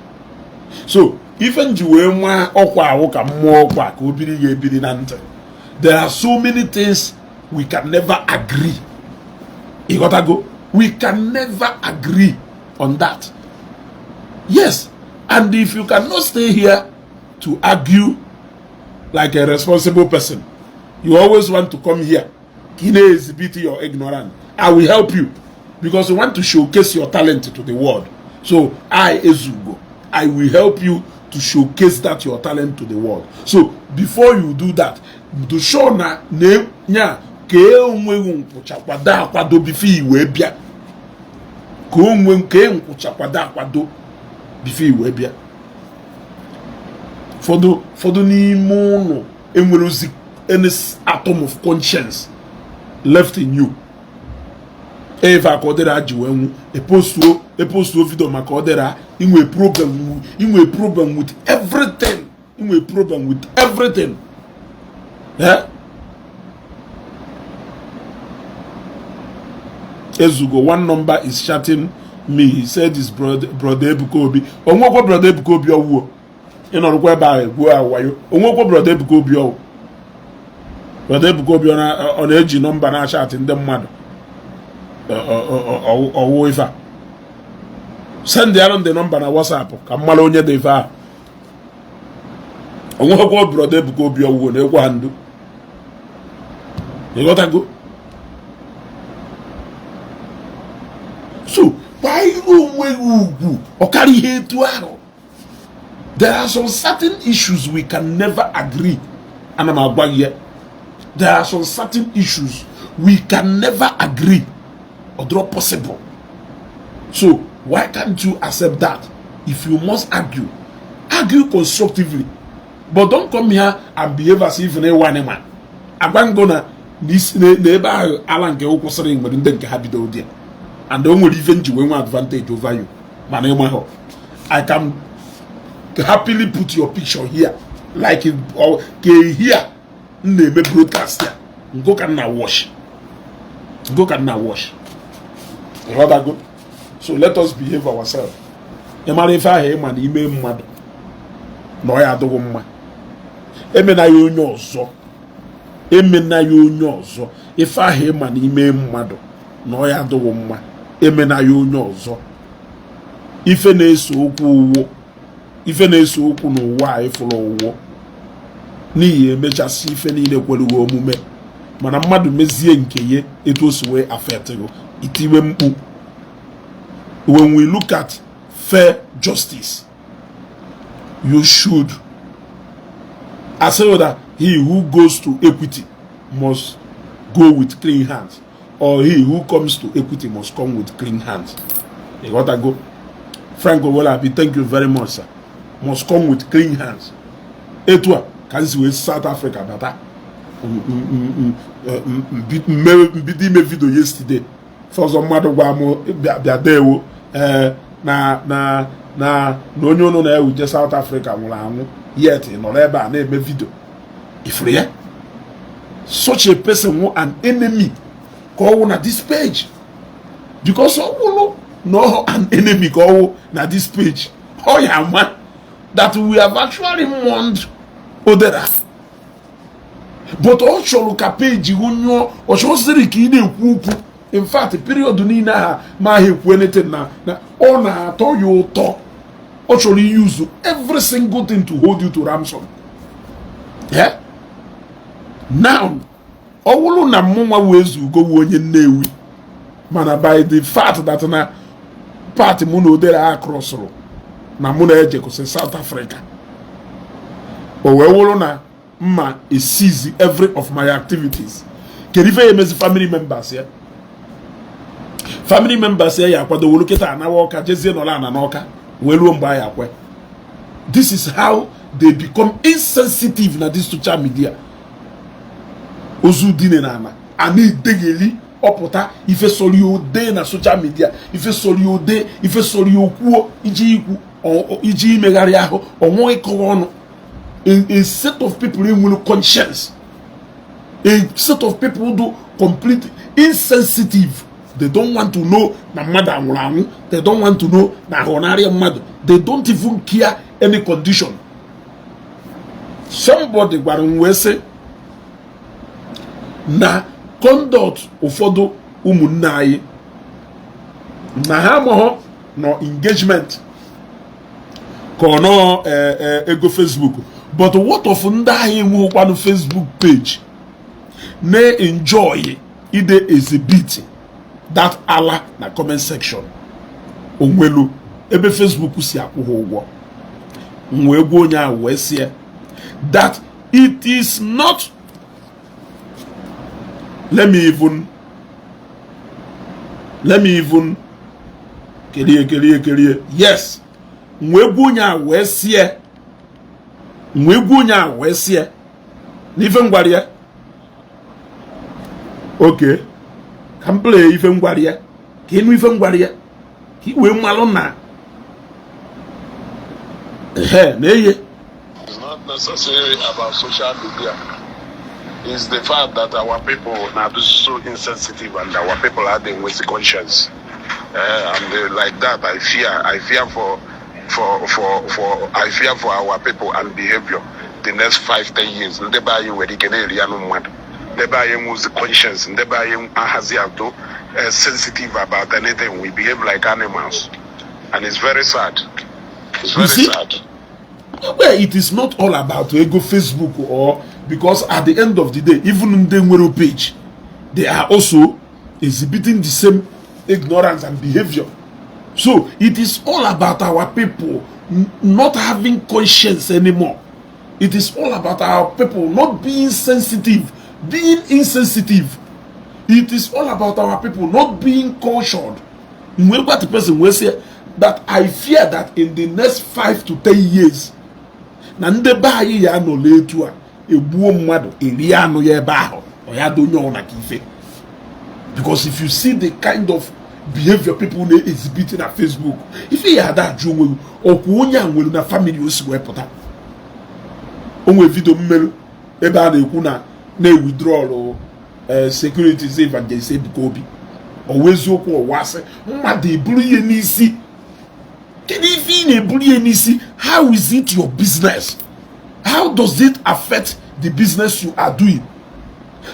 So even jiwe nwa ọkwa ahụ ka mmụọ ọkwa ka obiri ya ebiri na ntị. There are so many things we can never agree. You gotta go. We can never agree on that. Yes. And if you cannot stay here to argue like a responsible person, you always want to come here. Kine exhibit your ignorance. I will help you because you want to showcase your talent to the world. So I, Ezugo, I will help you to showcase that your talent to the world. So before you do that, to show na nya ke onwe nkwuchakwada akwado before iwe bia. Ke onwe nke nkwuchakwada akwado before iwe bia. Fodo n'ime ụlọ enwere ozi any atom of conscience left in you. Eva kodera ajiwenwu epostu video maka odera inwe problem with everything. Inwe problem with everything. Yeah? Ezugo, one number is chatting me. He said his brother Ebuka Obi. Onwekwa brother Ebuka Obi owo. Inorukwa ebe a egwu awayo. Onwekwa brother Ebuka Obi owo. Brother Ebuka Obi ona eji number na chat ndị mmadụ. Owo ifa. Send the number na WhatsApp ka mmala onye dị ifa. Onwekwa brother Ebuka Obi owo na ekwa ndu. You got to go. So, why you carry hate to arrow? There are some certain issues we can never agree. And I'm about here. There are some certain issues we can never agree or draw possible. So, why can't you accept that? If you must argue constructively. But don't come here and behave as if you're one man. I'm gonna this neighbor Alan ke okwosiri ngbe ndị nke ha bido there. And don't even do one advantage over you. I can happily put your picture here, like it or here. Name broadcast here. Go can now wash. Go can now wash. Rather good. So let us behave ourselves. Emarifa he man ime mmadu. No ya do mma. Emena yo nyozo. Emena yo nyozo. Ifa he man ime mmadu. No ya do mma. Emena yo nyozo. Ife na-eso okwu uwo. Ife na-eso okwu n'ụwa ifụrụ uwo. N'ihi emechasi ife niile kwere omume. Mana mmadụ mezie nke ye etu o si wee affect go. Itiwe mkpu. When we look at fair justice, you should assure that he who goes to equity must go with clean hands, or he who comes to equity must come with clean hands. You gotta go. Franco Wolabi, thank you very much, sir. Must come with clean hands. Etwa, can see with South Africa, but did me video yesterday. For some matter wamo biadewo na onyo no na uje South Africa mula anu yet no leba na eme video. If such a person want an enemy call na this page, because no an enemy call na this page. Oh yeah, man, that we have actually mourned Odera. But also look at page unyo or so siri ki ide kwuku. In fact, the period ni na ma he anything na ona to you to actually use every single thing to hold you to ransom. Yeah? Now, all na mama wezu go onye Nnewi. Mana by the fact that na party muno dere across na muna eje ko South Africa. Owewolo na mma seize every of my activities. Kerife emezi family members here. Family members here ya kwado woloketa na woka jezie no la na noka welu mba ya kwe. This is how they become insensitive na this social media. Ozu dine na ama ani degeli opota ife sori ode na social media ife sori ode ife sori okuo iji iku iji imegari aho onwo iko onu. A set of people who will conscience, a set of people who do complete insensitive. They don't want to know na mother. They don't want to know na honorary mother. They don't even care any condition. Somebody will say na conduct ụfọdụ ụmụnne anyị na ha mo no engagement ko no ego Facebook. But what of ndị ahụ enweghịkwanụ Facebook page na enjoy ide exhibit that ala na comment section onwelu ebe Facebook si akwụ ha ụgwọ nwe egwu onye ahụ wee sie that it is not. Let me even kelie yes nwe egwu onye ahụ wee sie n'ife ngwari ya okay can play ife ngwari ya ka inu ife ngwari ya ka iwe mmalụ na na-eye. It's not necessarily about social media. It's the fact that our people are so insensitive and our people are dealing with the conscience. And like that, I fear for our people and behavior. The next 5-10 years, they buy you where they can they buy you with the conscience, they buy you sensitive about anything. We behave like animals, and it's very sad. It's very sad. Well, it is not all about ego Facebook or because at the end of the day, even in the Nwero page, they are also exhibiting the same ignorance and behavior. So it is all about our people not having conscience anymore. It is all about our people not being sensitive, being insensitive. It is all about our people not being cautioned. What the person will say that I fear that in the next 5 to 10 years, nande ba yi ya no letu a ebuo mmadu eri anu ya ebe aho o ya do nyo na kife. Because if you see the kind of behavior people dey exhibiting at Facebook, if you had that onwe okwu onye anwelu na family o si wepụta onwe video mmelu ebe a na-ekwu na withdrawal securities evangelist Bikobi always okwu owase mmadu eburu ihe n'isi. How is it your business? How does it affect the business you are doing?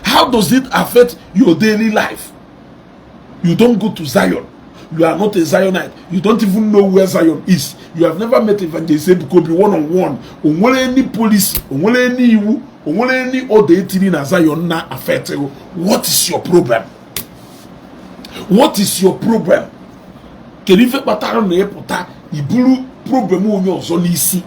How does it affect your daily life? You don't go to Zion. You are not a Zionite. You don't even know where Zion is. You have never met Evangelist Bikobi one-on-one. Onwere any police, onwere any iwu, onwere any other thing na Zion na affect you. What is your problem? What is your problem? Kelife pataro na epota iburu problem onye ozo n'isi.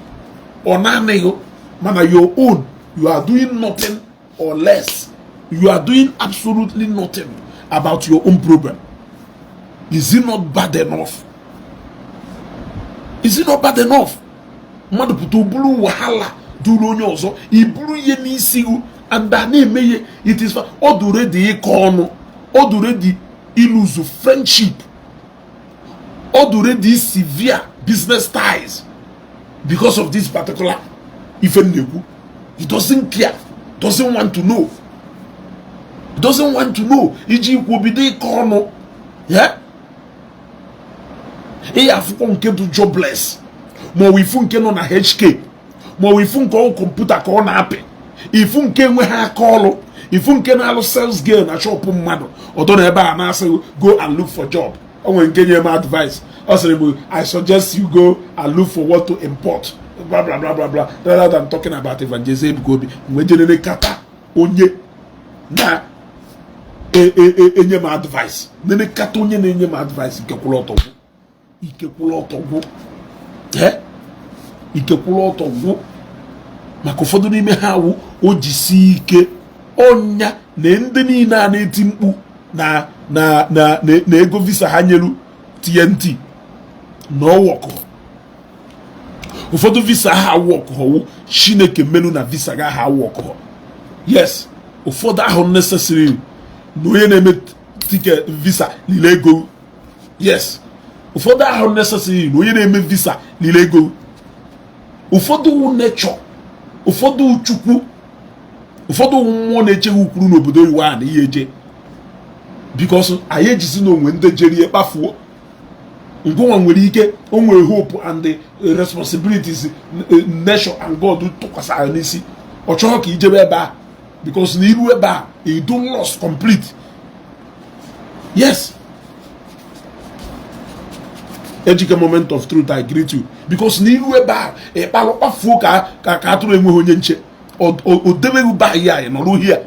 Onaneyo mana your own. You are doing nothing or less. You are doing absolutely nothing about your own problem. Is it not bad enough? Is it not bad enough? Madu puto bulu wahala dulu onye ozo iburu ye n'isi and that emeye it is oduredi ikono oduredi illusion friendship oduredi severe business ties because of this particular ifenneku. He doesn't care, doesn't want to know. Doesn't want to know. Iji kwobide ikono. Yeah? He afuko nke do jobless. Mo wifu nke no na HK. Mo wifu nke o computer ka ọ na-apị. Ifu nke nwe ha call. Ifu nke na alụ sales girl na shop mmadu. Odo na ebe a na asị go and look for job. O nwe nke nye m advice. Also, I suggest you go and look for what to import. Blah blah blah blah blah. Rather than talking about evangelism, Gobi. We generally kata onye na enye ma advice. Nene kata onye na enye ma advice. Ikekwula ọtọgwụ. Ikekwula ọtọgwụ. Maka ụfọdụ n'ime ha wụ o jisi ike ọnya na ndị niile a na-eti mkpu na ego visa ha nyelu TNT na ọwọkụ. Ụfọdụ visa ha wọkụ Chineke menu na visa ga ha wọkụ. Yes, ụfọdụ ahụ necessary na onye na-eme ticket visa lile ego. Yes, ụfọdụ ahụ necessary na onye na-eme visa lile ego. Ụfọdụ wụ nature, ụfọdụ chukwu, ụfọdụ mmụọ na-echeghị ukwuru n'obodo oyibo a na ihe eje. Because anyị ejizi n'onwe ndị jerie kpafuo. Ngụnwa nwere ike o nwere hope and the responsibilities nation and God tụkwasara n'isi. Ọ chọrọ ka ijebe ebe a because na iru ebe a do lost complete. Yes. Ejike moment of truth, I greet you. Because na iru ebe a ịkpalụ kpafuo ka atụrụ enweghị onye nche. O debeghị ba ya ịnọrụ hia.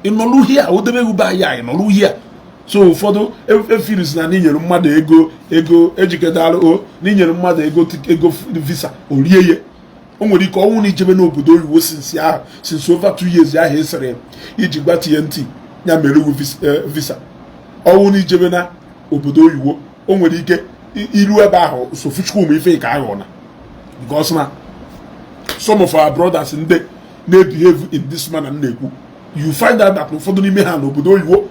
Ịnọrụ hia o debeghị ba ya ịnọrụ hia. So ụfọdụ efiris na n'inyere mmadụ ego ejikedarụ n'inyere mmadụ ego visa orie ye. O nwere ike ọnwụ na ijebe n'obodo oyibo since over 2 years ya esere iji gba TNT ya mere visa. Ọnwụ na ijebe na obodo oyibo o nwere ike iru ebe ahụ sofuchukwu ma ife ka ahụ na. Because na some of our brothers ndị na-behave in this manner na-ekwu, you find out that ụfọdụ n'ime ha n'obodo oyibo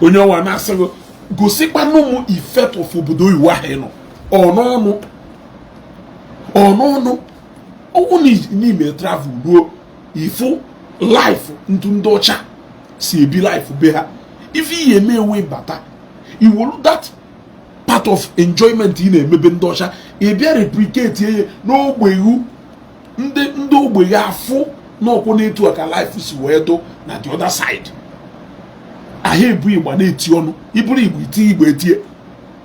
onye ọnwa na-asịghị gosikwanụ m effect of obodo oyibo ahụ nọ ọnụnụ ọnwụ n'ime travel ruo ifu life ndị ọcha si ebi life be ha. If ihe eme enwe bata iwolu that part of enjoyment ị na-emebe ndị ọcha ị bịa replicate ihe n'ogbe ihu ndị ogbe ya afụ n'ọkwụ na-etu aka life si wee do na the other side. Ahịa ebu igba na-eti ọnụ, iburu igbo iti igbo etie,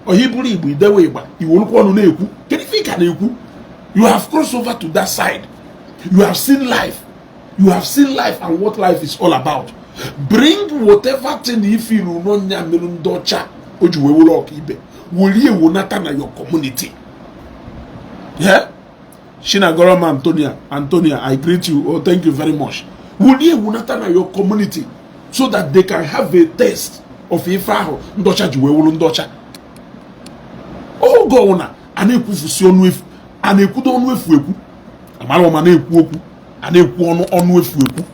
ọhịa iburu igbo idewe igba iwolukwa ọnụ na-ekwu. Kedu ife ka na-ekwu? You have crossed over to that side. You have seen life. You have seen life and what life is all about. Bring whatever thing you feel n'onya melu ndị ọcha o ji wee wụrụ ọka ibe were ewu nata na your community. Yeah? Shinagoroma Antonia, I greet you. Oh, thank you very much. Were ewu nata na your community so that they can have a taste of ife ahụ ndị ọcha ji wee wụrụ ndị ọcha. Oge ọwụna a na-ekwufusi ọnụ efu, a na-ekwudo ọnụ efu ekwu, amara ọma na-ekwu okwu, a na-ekwu ọnụ efu ekwu.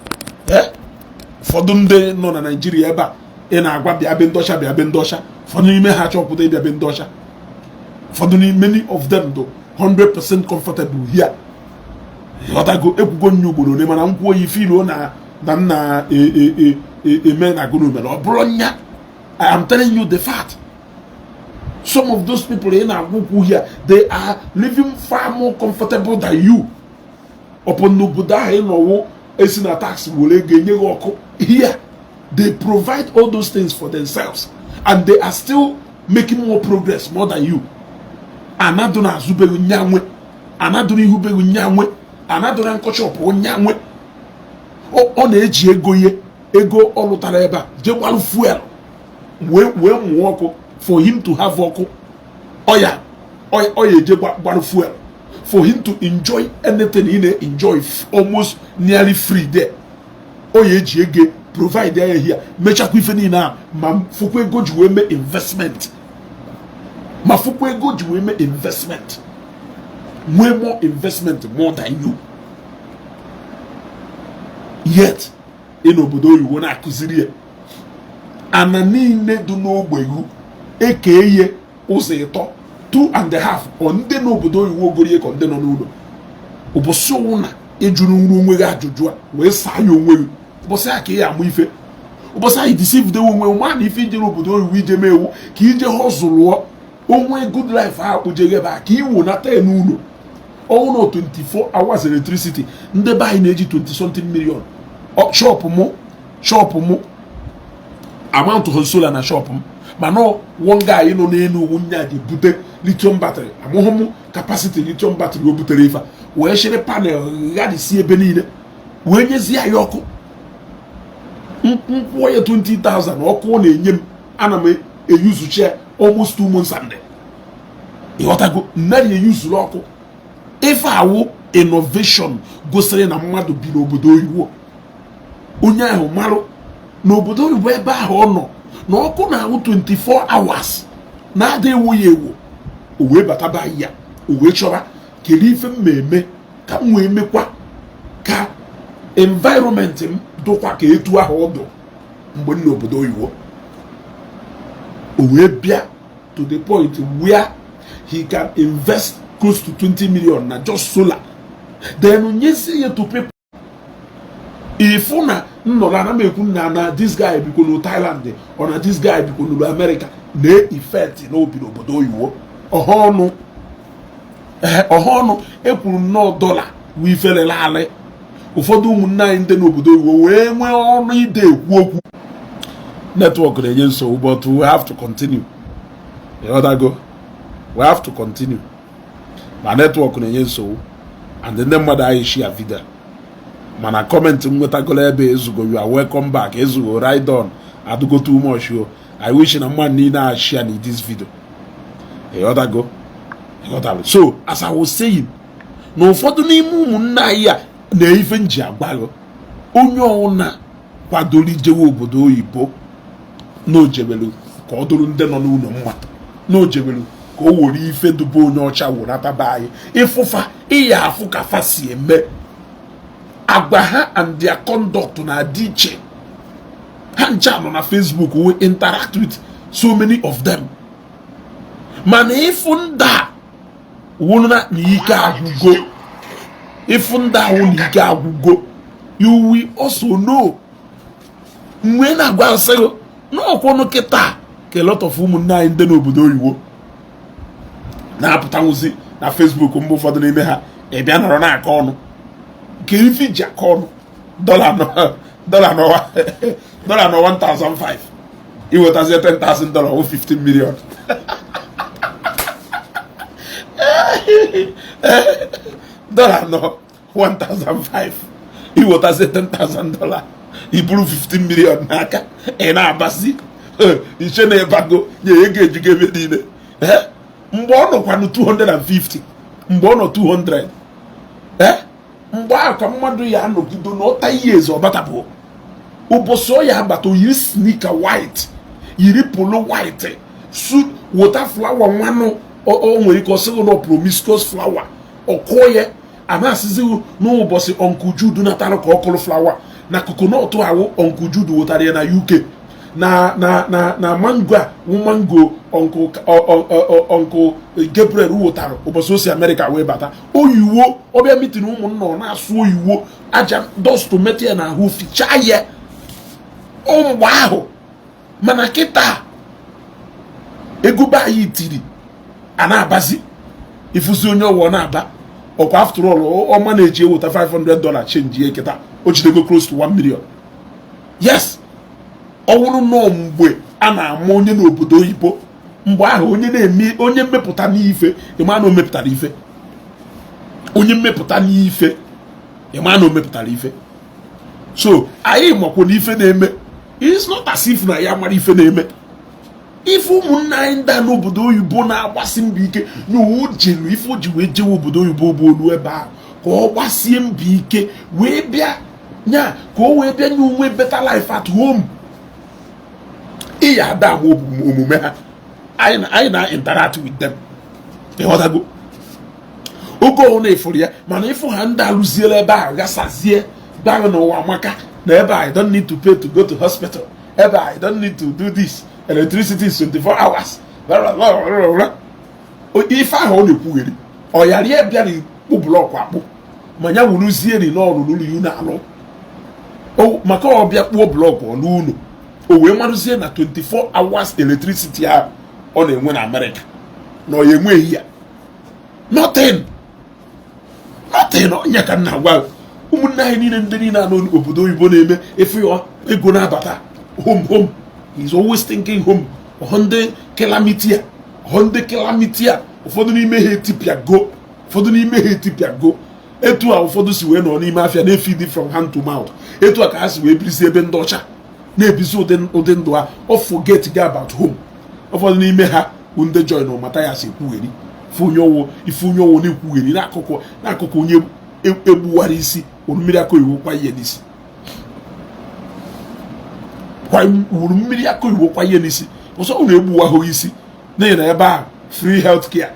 Ụfọdụ ndị nọ na Nigeria ebe a ị na-agwa bịa be ndị ọcha bịa be ndị ọcha, ụfọdụ n'ime ha chọpụta ịbịa be ndị ọcha. Ụfọdụ many of them do 100% comfortable here. Ọtago ekwugo nye ugboro ole mana nkwuo yi filo na nna eme na gụrụ mere ọ bụrụ nya. I am telling you the fact. Some of those people in Aguku here, they are living far more comfortable than you. Upon Nobuda in Esina tax here, they provide all those things for themselves, and they are still making more progress more than you. Anadona Zubelu Nyamwe, Anadoni Hubelu Nyamwe, Anadona Kochop Nyamwe. On age ego olutareba, Jewal fuel. When walk for him to have oko, oya fuel, for him to enjoy anything he enjoy almost nearly free there. Oye jege provide there here. Mecha kwifeni na ma fukwe go juweme investment. Ma fukwe go juweme investment. Way more investment more than you. Yet in obodo you wanna akuziri anani ne do no gbegu ekeye ụzọ ịtọ 2.5 onde n'obodo iwu ogorie ka onde nọ n'ụlọ ụbọchị ụna ejuru nru onwe gị ajụjụ a wee saa ya onwe gị ụbọchị a ka ị amụ ife ụbọchị anyị deceive de onwe ma na ife ijere obodo iwu ije mewu ka ije hustle onwe good life ha kpụje ebe a ka iwu nata ya n'ụlọ ọnwụ 24 hours electricity ndị be anyị na-eji 20 something million shop mụ amount of solar na shop m mana one guy nọ n'elu uwu nya dị bute lithium battery amụhụ capacity lithium battery o butere ife wee shiri panel ghadisi ebe niile wee nyezie ya ọkụ mkwụọ ya 20,000 ọkụ ọ na-enye m ana m eyuzuche almost 2 months and ịghọtago nnadị eyuzuru ọkụ ife awụ innovation gosiri na mmadụ bi n'obodo oyibo onye ahụ marụ n'obodo oyibo ebe ahụ ọ nọ na ọkụ na-awụ 24 hours na-ada ewu ya ewu o wee bataba ya o wee chọba kedu ife m eme ka m wee mekwa ka environment m dụkwa ka etu ahụ ọdụ mgbe m n'obodo oyibo o wee bịa to the point where he can invest close to 20 million na just solar then nyesi ya to people ifu na nnọrọ na mekwu na this guy biko no Thailand or na this guy biko no America na effect n'obi n'obodo oyibo ọhọnụ ekwuru nnọọ dọla wee ifelele alị ụfọdụ ụmụnne anyị ndị n'obodo oyibo wee nwee ọnụ ide ekwu okwu netwọk na-enye nsogbu but we have to continue go we have to continue ma netwọk na-enye nsogbu and ndị mmadụ anyị share video mana comment nwetagolo ebe ezugo you are welcome back ezugo ride on adugo too much yo I wish na mmadụ niile a share in this video go so as I was saying na ụfọdụ n'ime ụmụnne anyị a na-ife nji agbago onye ọwụna kwadoro ijewe obodo oyibo n'ojebelu ka ọ dụrụ ndị nọ n'ụlọ mma n'ojebelu ka o were ife dube onye ọcha wụnata be anyị ịfụfa ịya afụ ka fa si eme agwa ha and their conduct na-adị iche ha ncha nọ na Facebook we interact with so many of them mana ịfụ nda wụna na ike agwụgo ịfụ nda wụ na ike agwụgo you will also know mgbe na-agwa nsịgo n'ọkwụnụ kịta ka a lot of ụmụnne anyị ndị n'obodo oyibo na-apụtanwụzi na Facebook mgbe ụfọdụ n'ime ha ịbịa nọrọ na-akọ ọnụ nke ife iji aka ọnụ dọla nọ 1,500 iwetazie $10,000 o 15 million dọla nọ 1,500 iwetazie $10,000 iburu 15 million n'aka ị na-abasi iche na-ebago nye ego ejugo ebe niile mgbe ọ nọkwanụ 250 mgbe ọ nọ 200 mgbe ahụ ka mmadụ ya anọgido n'ọta ihe eze ọbatapụ ụbọchị ọ ya agbata oyiri sneaker white yiri polo white su wota flawa nwanụ o nwere ike ọsịgụ na promiscuous flower ọkụọ ya a na-asịzighị n'ụbọchị Uncle Jude natara ka ọ kụrụ flawa na coconut ahụ Uncle Jude wotara ya na UK na mango a mango Uncle Gabriel wotara ụbọchị o si America wee bata oyiwo ọbịa mitin ụmụnna ọ na-asụ oyiwo aja dust metụ ya n'ahụ fichaa ya mgbe ahụ mana kịta ego be anyị tiri a na-abazi ifuzi onye ọwụwa na-aba ọkwa after all ọma na-eji eweta $500 change ya kịta o jidego close to 1 million yes ọ wụrụ nọọ mgbe a na-ama onye n'obodo oyibo mgbe ahụ onye mmepụta n'ife ịma na o mepụtara ife onye mmepụta n'ife ịma na o mepụtara ife so anyị makwa na ife na-eme it's not as if na ya mara ife na-eme ife ụmụnne anyị ndị a n'obodo oyibo na-agbasi mbọ ike nye o jelu ife o ji wee jewe obodo oyibo bụ olu ebe ahụ ka ọ gbasie mbọ ike wee bịa nya ka o wee bịa nye onwe better life at home iya ada omume ha anyị na interact with them ịghọtago oge ọhụrụ na-efuru ya mana ịfụ ha ndị alụziela ebe ahụ gasazie gbaghị n'ụwa maka na ebe I don't need to pay to go to hospital ebe I don't need to do this electricity is 24 hours ife ahụ ọ na-ekwugheri ọ yara ya bịara ikpu blọkụ akpụ ma ya wuruzie ri n'ọrụ n'ụlọ iwu na-alụ maka ọbịa kpuo blọkụ ọlụ ụlọ o wee marụzie na 24 hours electricity ahụ ọ na-enwe na America na ọ ya enweghị ya nothing onye ka nna gwa ụmụnne anyị niile ndị niile anọ obodo oyibo na-eme efe ego na-abata home He's always thinking home. Honde calamity. Ụfọdụ n'ime ha etipịago. Etu a ụfọdụ si wee nọ n'ime afịa na-efidi from hand to mouth. Etu a ka ha si wee birisi ebe ndị ọcha na-ebizi ụdị ndụ ha. Ọ forget go about home. Ụfọdụ n'ime ha bụ ndị join na ọmata ya si ekwugheri. Ife onye ọwụ na-ekwugheri n'akụkụ onye egbuwara isi wuru mmiri aka oyiwo kwa ihe n'isi. Wuru mmiri aka oyiwo kwa ihe n'isi. Ọsọ ọ na-egbuwa ha isi n'ihi na ebe a free health care.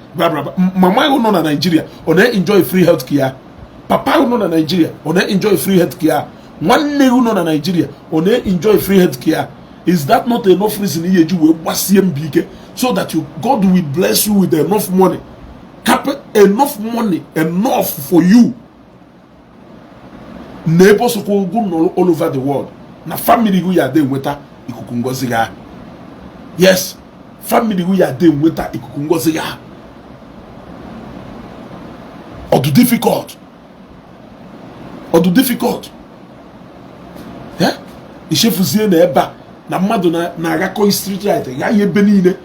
Mama ahụ nọ na Nigeria ọ na-enjoy free health care. Papa ahụ nọ na Nigeria ọ na-enjoy free health care. Nwanne ahụ nọ na Nigeria ọ na-enjoy free health care. Is that not enough reason ihe ji wee gbasie mbọ ike so that God will bless you with enough money? Enough for you. Neighbor sokwa ugwu all over the world. Na family who ya dey nweta ikuku ngozi ga. Yes, family who ya dey nweta ikuku ngozi ga. Or do difficult. Yeah? Ishefuzie na eba na mmadụ na-agakọ street light ga ihe ebe niile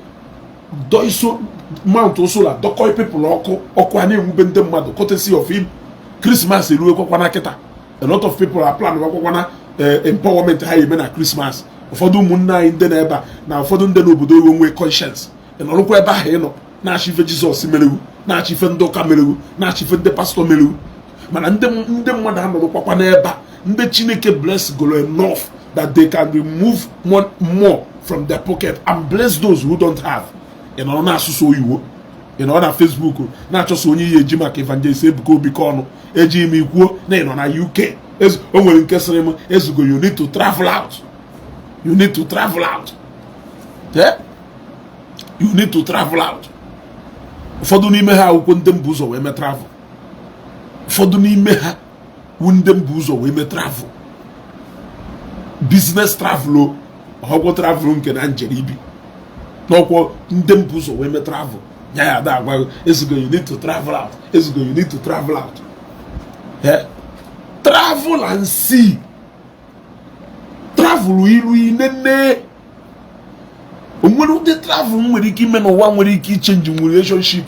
do iso mount osola dokoi people ọkụ a na-enwube ndị mmadụ courtesy of him. Christmas eruwe kwakwana kịta. A lot of people are planning kwakwana empowerment ha eme na Christmas. Ụfọdụ ụmụnne anyị ndị na ebe a na ụfọdụ ndị n'obodo iwe nwee conscience ịnọrụkwa ebe ahụ ịnọ na-achịfe Jizọs merewu, na-achịfe ndị ụka merewu, na-achịfe ndị pastọ merewu, mana ndị mmadụ anọrụkwakwa n'ebe a ndị Chineke bless golo enough that they can remove more from their pocket and bless those who don't have. Ịnọrọ na-asụsụ oyiwo, ịnọrọ na Facebook na-achọsọ onye ihe eji maka evangelist Ebuka Obi Kọnụ eji ime ikwuo na ịnọ na UK. O nwere nke sịrị m ezugo you need to travel out. You need to travel out. Yeah? You need to travel out. Ụfọdụ n'ime ha akwụkwọ ndị mbụ ụzọ wee mee travel. Ụfọdụ n'ime ha wụ ndị mbụ ụzọ wee mee travel. Business travel o, ọgwụ travel nke na njeribi. N'ọkwọ ndị mbụ ụzọ wee mee travel. Ya ya da agwa ezugo you need to travel out. Ezugo you need to travel out. Yeah? Travel and see. Travel ilu inene. Onwere ụdị travel nwere ike ime n'ụwa nwere ike change relationship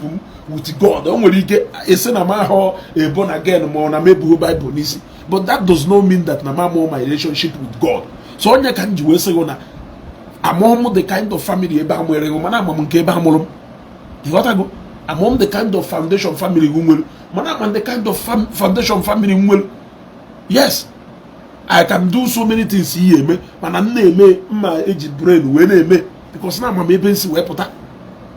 with God. O nwere ike ese na ma ho born again ma na mebu Bible n'isi. But that does not mean that na ma my relationship with God. So onye ka nji wee sị go na among the kind of family ebe amwere go mana amam nke ebe amụrụ. You got to go among the kind of foundation family nwere mana amam the kind of foundation family nwere. Yes, I can do so many things here, man. I'm not age brain when because now my baby is weapota.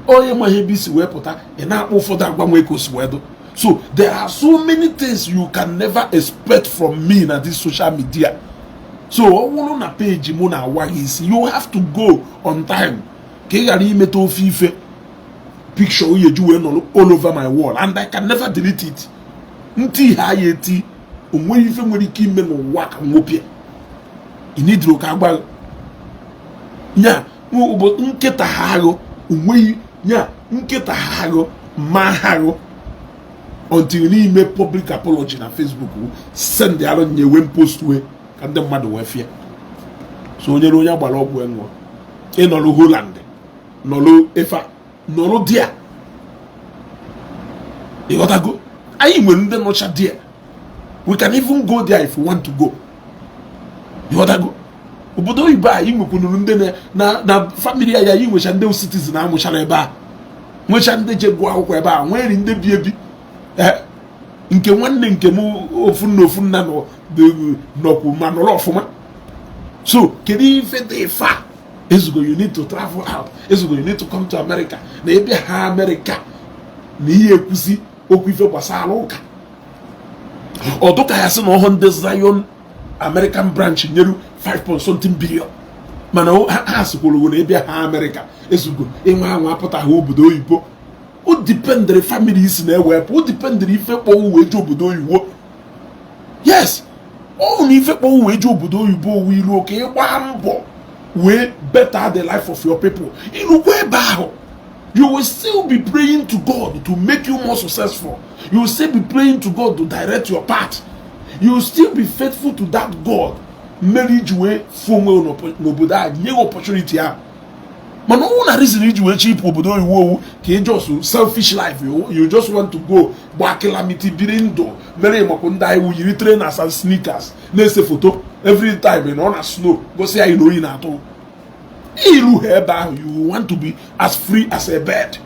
Oh, my baby is weapota, and now for that one way goes wedo. So there are so many things you can never expect from me na this social media. So I want na page mona wagis. You have to go on time. Kegari meto fife picture you do all over my wall, and I can never delete it. Nti hayeti. Onwe ife nwere ike ime n'ụwa ka nwopie inidro ka agba nya nkịta ha agụ onwe nya nkịta ha agụ ma ha agụ until n'ime public apology na Facebook send alo nye we post we ka ndị mmadụ wee fie. So onye agbara ọgwụ enwo ịnọrụ Holland nọrụ efa nọrụ dia ịghọtago anyị nwere ndị nọcha dia. We can even go there if we want to go. You want to go? Obodo ibe a inwekwunu ndị na family ya yi nwecha ndị citizen amụchara ebe a. Nwecha ndị je gụọ akwụkwọ ebe a, nwere ndị bi ebi. Nke nwanne nke m ofu nna nọkwu ma nọrọ ọfụma. So, kedu ife dị fa? Ezugo you need to travel out. Ezugo you need to come to America. Na ebe ha America na ihe ekwusi okwu ife gbasara ụka. Oduka ya sị na ọhụ ndị Zion American branch nyeru 5.something billion. Mana ha sikwuru na ebe ha America ezugo enwe anwa apụtaghị obodo oyibo. O dependere family isi na ewepụ. O dependere ife kpọwụ wee je obodo oyibo. Yes, ọ na ife kpọwụ wee je obodo oyibo wee iru oke ịgba mbọ wee better the life of your people. Irukwa ebe ahụ, you will still be praying to God to make you more successful. You will still be praying to God to direct your path. You will still be faithful to that God mmeri iji wee fụ onwe n'obodo a nye opportunity a mana ọnwụ na reason iji wee chịpụ obodo oyiwu owu ka ị just selfish life you just want to go gba calamity biri ndụ mere makwa ndị anyị yiri trainers and sneakers na-ese foto every time na ọ na snow gosi anyị na oyi na-atụ ilu ha ebe ahụ you want to be as free as a bird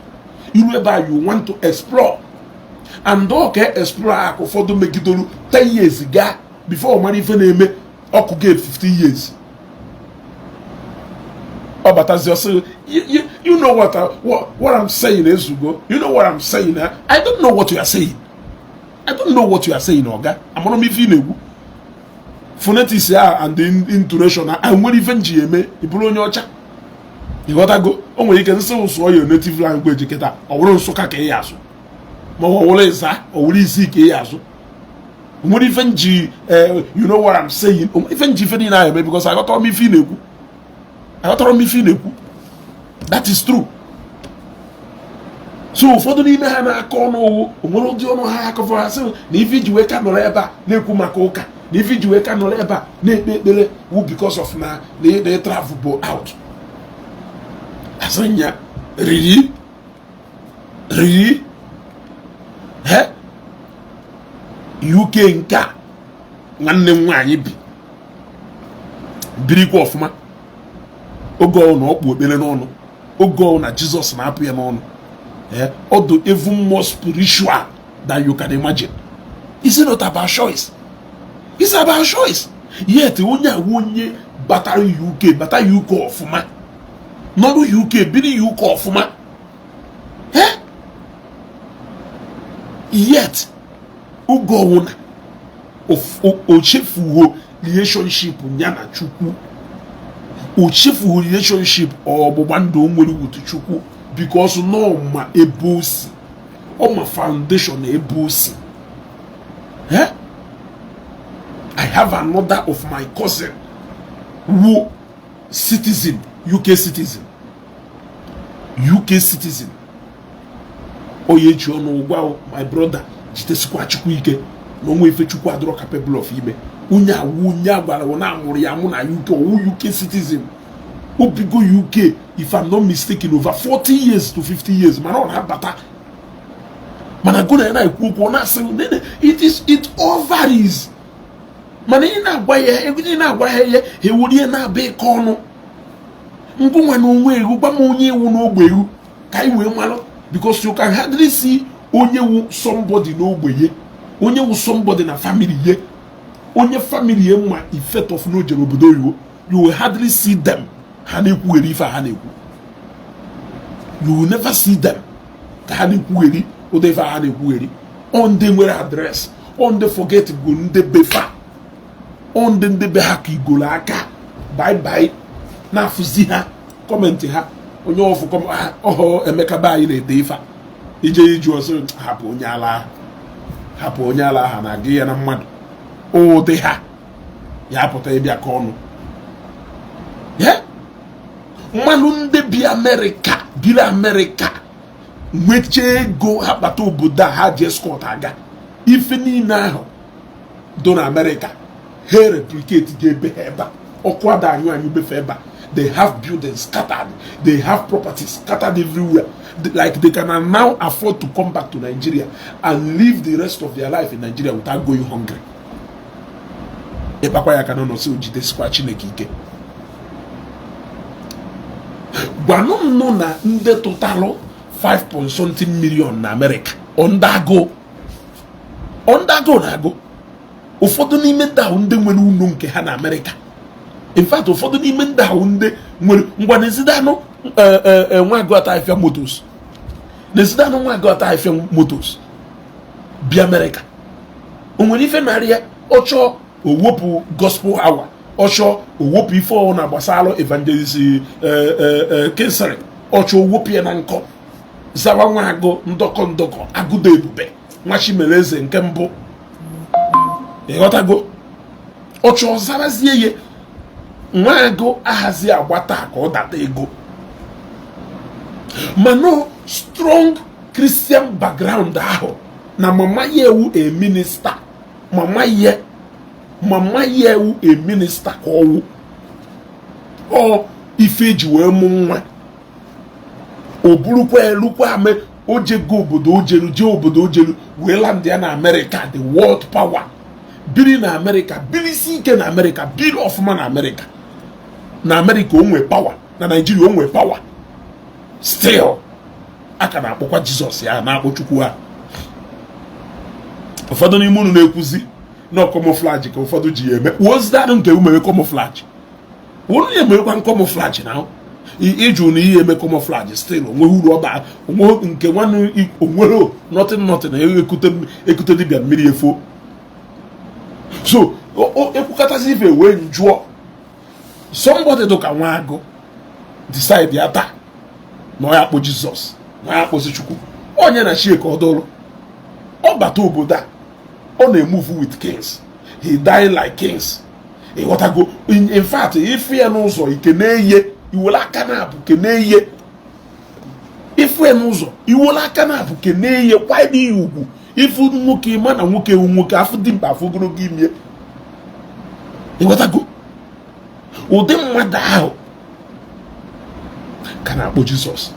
ilu ebe ahụ you want to explore and ọ ka explore akụ ụfọdụ megidolu 10 years gaa before mara ife na-eme ọkụ ga 50 years ọ batazi ọsọ you know what I'm saying ezugo you know what I'm saying I don't know what you are saying I don't know what you are saying oga amara m ife ị na-egwu phonetics and the intonation nwere ife nji eme ịbụrụ onye ọcha ịghọtago o nwere ike nsị ụsụọ ya native language kịta ọ bụrụ Nsụka ka ị ya azụ ma ọ wụrụ ịza ọ wụrụ isi ka ị ya azụ nwere ife nji you know what I'm saying ife nji ife niile eme because aghọtara m ife ị na-ekwu that is true so ụfọdụ n'ime ha na-akọ ọnụ owu onwere ụdị ọnụ ha akọfọ ha sị na ife iji wee ka nọrọ ebe a na-ekwu maka ụka na ife iji wee ka nọrọ ebe a na-ekpe ekpere wu because of na they travel bụ out asịnya riri he UK nke a nwanne m nwaanyị birikwa ọfụma oge ọ na ọkpụ ekpere n'ọnụ oge ọ na Jizọs na-apụ ya n'ọnụ although even more spiritual than you can imagine. Is it not about choice? It's about choice. Yet onye batara UK ọfụma nọrụ UK biri UK ọfụma yet oge ọwụna o chefuo relationship ya na Chukwu o chefuo relationship ọgbụgba ndụ nwere with Chukwu because no ma ebe o si ọ ma foundation ebe o si I have another of my cousin who citizen UK citizen oye ji ọnụ ụgwa my brother jitesikwa Chukwu ike na onwe ife Chukwu adọrọ capable of ime onye agwara na amụrụ ya mụ na UK citizen obigo UK if I'm not mistaken over 40 years to 50 years mana ọ na-abata mana go na ekwu okwu ọ na-asị it all varies mana ị na-agwa ya ewurie na-aba ike ọnụ ngwa na onwe egwu gwa m onye ewu n'ogbe egwu ka anyị wee malụ because you can hardly see onye wu somebody n'ogbe ye onye wu somebody na family ye onye family ye ma effect of no jere obodo oyibo you will hardly see them ha na-ekwugheri ife ha na-ekwu you will never see them ka ha na-ekwugheri ụdị ife ha na-ekwugheri on ndị nwere adres on ndị forget go ndị befa on ndị be ha ka igolo aka bye na-afụzi ha kọmentị ha onye ọfụ ọhọ Emeka be anyị na-ede ife ije iju ọsọ hapụ onye ala ha na-aga ya na mmadụ ụdị ha ya pụta ịbịa ka ọnụ mmanụ ndị biri Amerịka nwechie ego ha kpata obodo a ha ji escort aga ife niile ahụ do na Amerịka ha replicate ga-ebe ha ebe a ọkụ ada anyụ befe ebe a they have buildings scattered they have properties scattered everywhere like they can now afford to come back to Nigeria and live the rest of their life in Nigeria without going hungry ịkpakwa ya ka nọ si ojidesikwa Chineke ike gwanụ nọ na ndị totalụ 5.something million na America ondago na-agụ ụfọdụ n'ime ndị ahụ ndị nwere unu nke ha na America in fact ụfọdụ n'ime ndị ahụ ndị nwere ngwa nezidanụ nwa agụata afịa motos bịa America o nwere ife narị ya ọchọ owepụ gospel hour ọchọ owepụ ife ọwụ na gbasara evangelist Kinsere ọchọ owepụ ya na nkọ zawa nwa agụ ndọkọ agụdo ebube nwa Chimereze nke mbụ ịghọtago ọchọ zarazie ya nwa agụ ahazi agbata ka ọ data ego mana strong Christian background ahụ na mama ya ewu a minister mama ya mama yewu a minister ko o ifeji we mu nwa oburukwa elukwa ame ojego obodo ojelu je obodo ojelu we land ya na America, the world power biri na America, biri sike na America, biri ofuma na America. Na America onwe power, na Nigeria onwe power. Still aka na akpọkwa Jesus ya na akpọ Chukwu ha. Ụfọdụ n'ime unu na-ekwuzi no camouflage ka ụfọdụ ji eme. Was that nke umewe camouflage? Wonu ya emekwa camouflage now. Iju na ihe eme camouflage still onwe uru ọba onwe nke nwanne onwere nothing ekute dibia mmiri efo. So ekwukatazi ife wee njụọ somebody do ka nwa agụ decide ya taa na ya akpọ Jesus na ya akpọzi Chukwu onye na chie ka ọ dụrụ ọ bata obodo a ọ na-emove with kings, he die like kings. Ịghọtago in fact ife ya n'ụzọ ike na-eye iwere aka na-abụ ke na-eye ife ya n'ụzọ iwere aka na-abụ ke na-eye kwanye ya ugwu ifu nwoke ịma na nwoke ewu nwoke afụ dị mkpa afụ ogologo ime. Ịghọtago ụdị mmadụ ahụ ka na-akpọ Jizọs.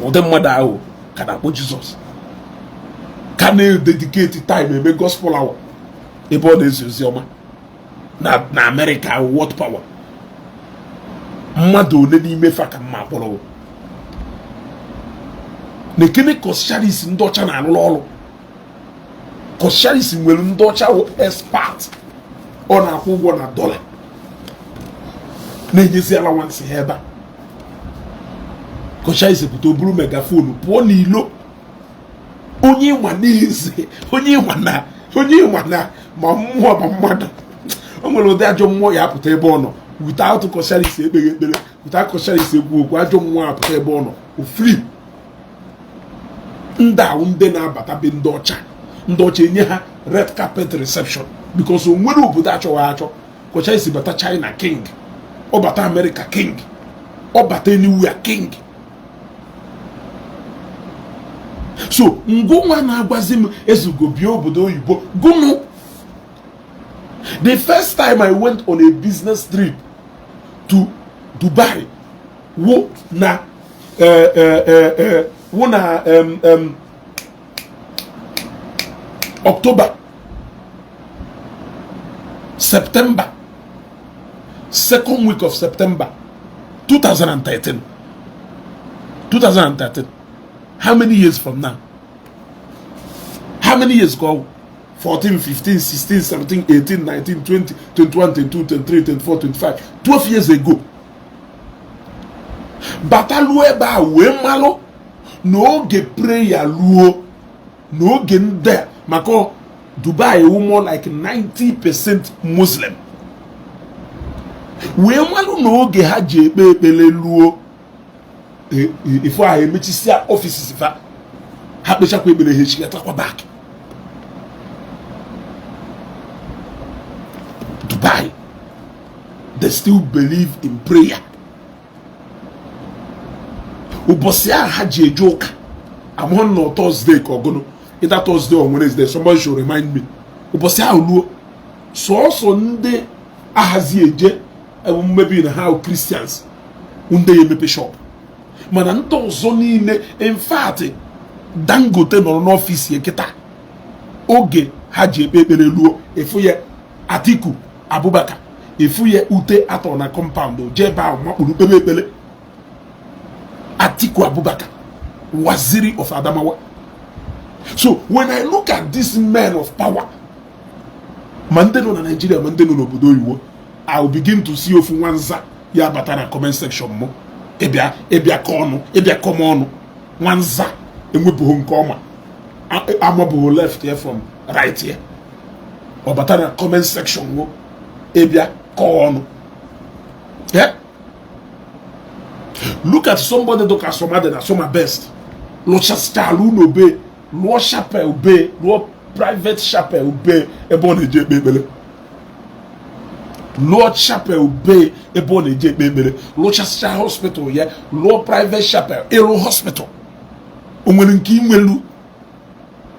Ụdị mmadụ ahụ ka na-akpọ Jizọs, ka na-dedicate time eme gospel hour ebe ọ na-ezi ozi ọma na America world power. Mmadụ one n'ime fa ka mma akpọrọ na ekene kọsharis ndị ọcha na-alụ ọrụ. Kọsharis nwere ndị ọcha wụ expert, ọ na-akwụ ụgwọ na dọla na-enyezi alawansi ha ebe a. Kọsharis pụta o buru megafonu pụọ n'ilo onye ịnwa n'eze onye ịnwa na ma mmụọ ma mmadụ. O nwere ụdị ajọ mmụọ ya apụta ebe ọ nọ without Kọsharis ekpere ekpere, without Kọsharis ekwu okwu, ajọ mmụọ apụta ebe ọ nọ ofri. Ndị ahụ ndị na-abata be ndị ọcha enye ha red carpet reception because o nwere obodo achọghị achọ. Kọsharis bata China king, ọ bata America king, ọ bata anywhere king. So ngwa na-agwazi m ezugo bịa obodo oyibo gụnụ. The first time I went on a business trip to Dubai wo na October, September, second week of September 2013. How many years from now? How many years ago? 14, 15, 16, 17, 18, 19, 20, 21, 22, 23, 24, 25. 12 years ago. Batalu ebe a wee malụ n'oge prayer luo n'oge ndị maka Dubai wụ more like 90% Muslim. Wee malụ n'oge ha ji ekpe ekpele luo ifo a emechisia offices fa ha kpechakwa ekpere ha chigatakwa back. Dubai, they still believe in prayer. Ubosia haji ejoka. I'm on Thursday kogono. Either Thursday or Wednesday. Somebody should remind me. Ubosia uluo. So also nde ahazi eje. Maybe in how Christians unde yemepe shop. Mana nto zoni ne. In fact, Dangote no n'office ye kita. Oge haji ebele luo. Efuye Atiku Abubakar. Efuye ute ato na compound. Jeba makulu ebele. Atiku Abubakar, Waziri of Adamawa. So when I look at this man of power, Mandeno na Nigeria, Mandeno no Obodo Oyibo, I'll begin to see ofu Wanza ya batana comment section mo. Ebia kono, Wanza enwebuho nkoma. Amabuho left here from right here. Or batana comment section mo. Ebia kono. Yeah. Look at somebody look at somebody that's my best. Lo chastalu no be, lo chapel be, lo private chapel be, ebone je bebele. Lo chapel be, ebone je bebele. Lo chasta hospital yeah, lo private chapel, elo hospital. Onwere nke inwelu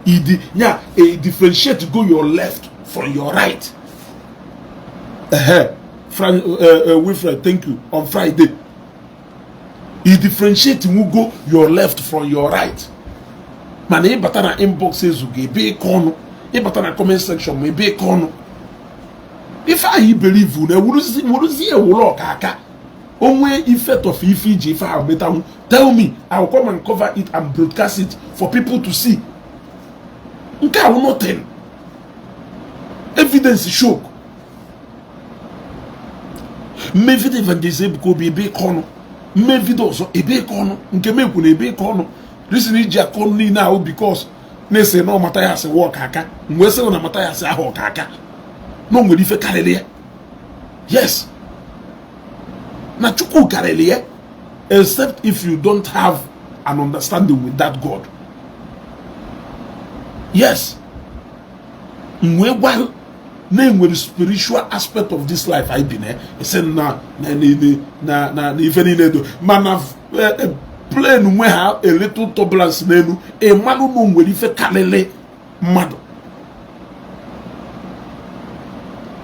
idi nya differentiate go your left from your right. Wilfred, thank you. On Friday, he differentiate who go your left from your right. Man, he better na inbox says you get be corner. He better na comment section me be corner. If I believe you, would see a walk kaka. Only effect of EFG if I better tell me, I'll come and cover it and broadcast it for people to see. Okay, I will not tell. Evidence show. Me video evangelism because be corner. Me video so e be corner. Nke me ku na be corner. Listen iji akọ ni now because na say no matter ya say work aka. Mwe say na matter ya say ahụ aka. No nwere ife karịrị. Yes. Na chukwu karịrị. Except if you don't have an understanding with that God. Yes. Mwe gwa na nwere spiritual aspect of this life I been say na ife niile do mana plane nwe ha a little turbulence n'elu mmadụ no nwere ife karịrị mmadụ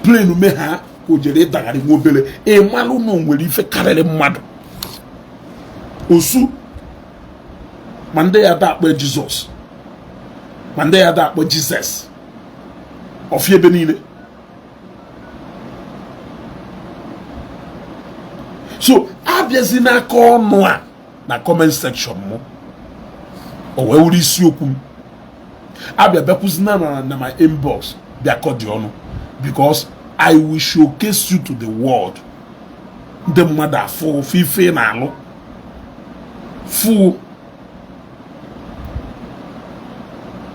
plane me ha o jere dagari nwe obere mmadụ no nwere ife karịrị mmadụ osu ma ndị ya da akpọ Jesus ma ndị ya da akpọ Jesus ofie ebe niile. So abịazi n'aka ọnụ a na comment section mo o wee wuru isiokwu m abịa bịakwuzi na my inbox bịa kọ dị ọnụ because I will showcase you to the world. Ndị mmadụ afụ ife na alụ fụ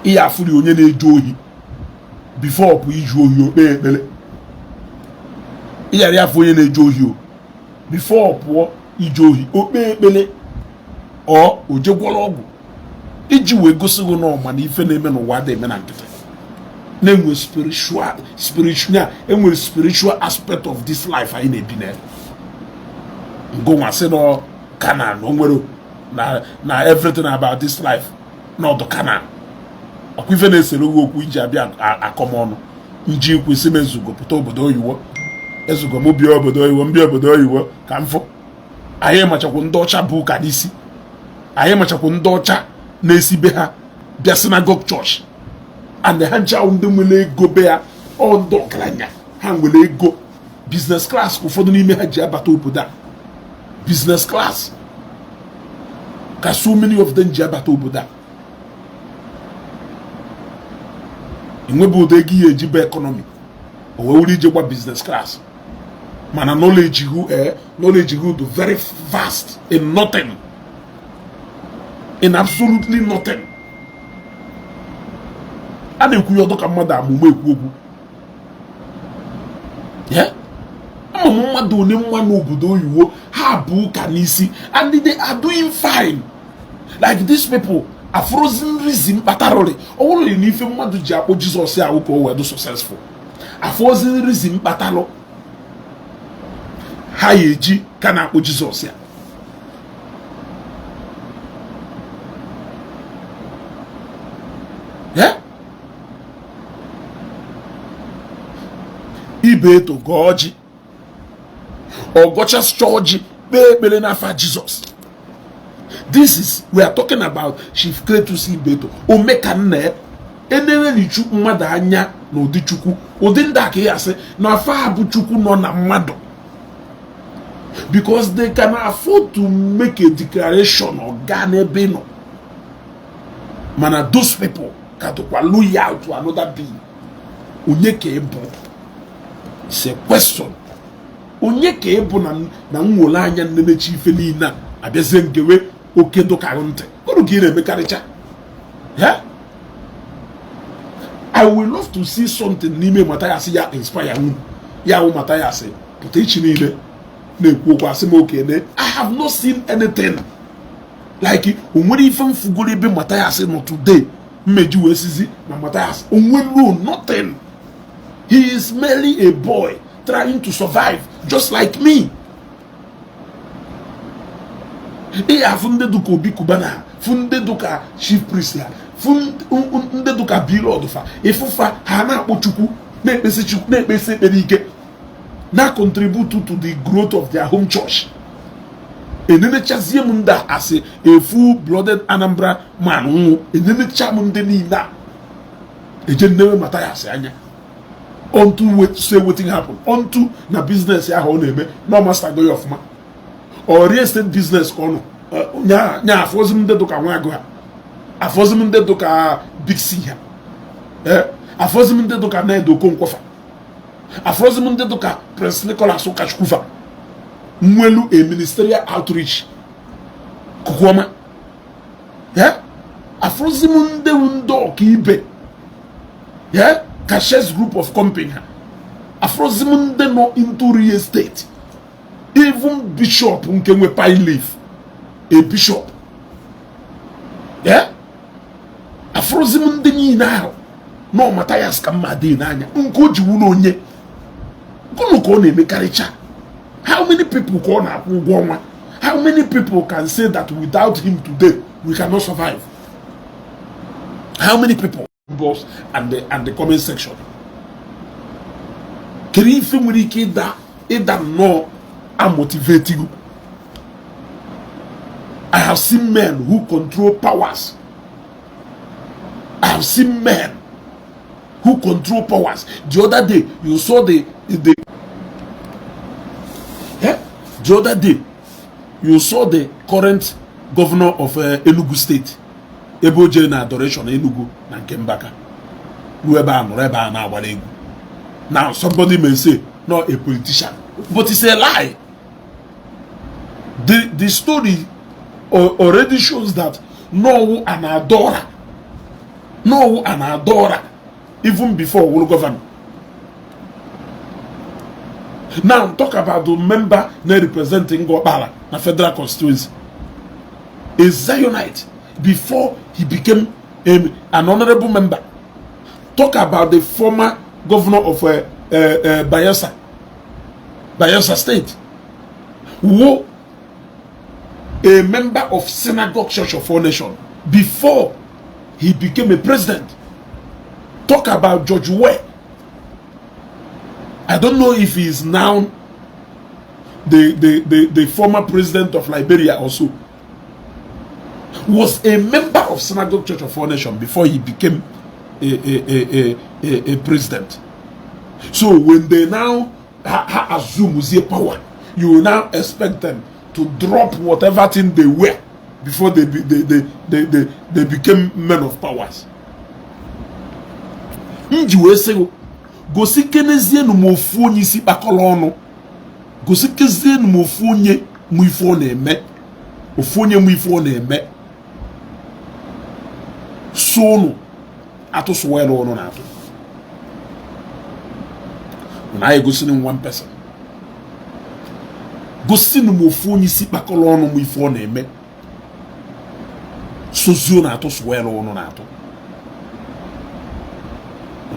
ihe afụri onye na-eje ohi before ọ bụ iju ohi okpe ekpere ịyara afụ onye na-eje ohi o before pụọ ije ohi okpe ekpele o jegwọrọ ọgwụ iji wee gosi gị na ọma na ife na-eme n'ụwa dị eme na nkịtị na-enwe spiritual aspect of this life anyị na-ebi na ngụnwa sị na Canaan o nwere na everything about this life na ọdụ Canaan ọkwa ife na-esere gị okwu iji abịa akọmọnụ nji ikwesị m ezugo pụta obodo oyiwo ezugo m bịa obodo oyiwo mbịa obodo oyiwo ka mfụ anyị machakwu ndị ọcha bụ ụka n'isi anyị machakwu ndị ọcha na-esi be ha bịa synagogue church and ha nchawo ndị nwere ego be ya ọ ndị ọgaranya ha nwere ego business class ụfọdụ n'ime ha ji abata obodo a business class ka so many of them ji abata obodo a enwebe ụdị ego ihe eji be economy o wee wuru ije gba business class mana knowledge who do very vast in nothing, in absolutely nothing. A na-ekwu ya ọdọ ka mmadụ amụma ekwu okwu amụma mmadụ one nwa n'obodo oyiwo ha bụ ụka n'isi and they are doing fine. Like these people are frozen reason kpatarori ọwụrụ na ife mmadụ ji akpọ Jizọs ya ka o wee do successful a frozen reason kpatalụ ha eji ka na-akpọ Jizọs ya ibe to goji ogochas chọọji kpee ekpere n'afa Jizọs. This is we are talking about Chief Cletus Ibeto omekanne enere ni chukwu mmadụ anya na ụdị chukwu ụdị ndị aka ya sị na afa bụ chukwu nọ na mmadụ because they can afford to make a declaration ọga n'ebe nọ mana those people ka tụkwa loyal to another being. Onye ka ịbụ? It's a question. Onye ka ịbụ na nwole anya nnenechi ife niile abịazie ngewe oke dụkarụ ntị kọrụ ka ị na-emekarịcha. I will love to see something n'ime Matthias ya inspire nwụ ya wụ Matthias pụta ichi niile na-ekwu okwu asị m okene. I have not seen anything like o nwere ife mfugoro ebe Matthias nọ today mmeji wee sizi na Matthias o nwere nothing. He is merely a boy trying to survive just like me. Funde duka obi kubana, funde duka chief priest ya, funde duka bilod fa, efufa hana akpọ chukwu na-ekpesi Chukwu na-ekpesi ekpere ike na contribute to the growth of their home church. Enenechazie m ndị as a full-blooded Anambra man nwụ enenecha m ndị niile a eje nnewe mata ya asị anya unto say wetin happen unto na business ahụ ọ na-eme na master go ọfụma or real estate business ka ọ nọ nya afọzi m ndị dụka nwa agụ ha afọzi m ndị dụka Big C ha afọzi m ndị dụka na-edoko nkwofa afọzi m ndị dụka Prince Nicholas Ụkachukwu nwelu a ministerial outreach kukwoma afọzi m ndị ọka ibe Cashiers group of company afọzi m ndị nọ into real estate, even bishop nke nwe pine leaf a bishop afọzi m ndị niile ahụ no Matthias ka mma dị n'anya nke o jiwu n'onye gụnụ ka ọ na-emekarịcha. How many people ka ọ na-akwụ ụgwọ ọnwa? How many people can say that without him today we cannot survive? How many people? Boss and the comment section. Kedu ife nwere ike ịda nnọọ amotivate you? I have seen men who control powers. I have seen men who control powers. The other day, you saw the other day, you saw the current governor of Enugu State, Ebo Jane Adoration Enugu na Kembaka. Now somebody may say, not a politician, but it's a lie. The story already shows that no an adorer, even before will govern. Now talk about the member representing Gobala, the federal constituency. A Zionite before he became an honorable member. Talk about the former governor of Bayelsa State, who a member of Synagogue Church of All Nations before he became a president. Talk about George Weah. I don't know if he is now the former president of Liberia also. Was a member of Synagogue Church of All Nations before he became a president. So when they now assume their power, you will now expect them to drop whatever thing they were before they became men of powers. Gosi kenezie no mofu onye isi kpakọrọ ọnụ, gosi kezie no mofu onye mu ife ọ na-eme, ofu onye mu ife ọ na-eme, so no atụsụwa elu ọnụ na-atụ. Na anyị gosi ni one person, gosi no mofu onye isi kpakọrọ ọnụ mu ife ọ na-eme, sozio na atụsụwa elu ọnụ na-atụ.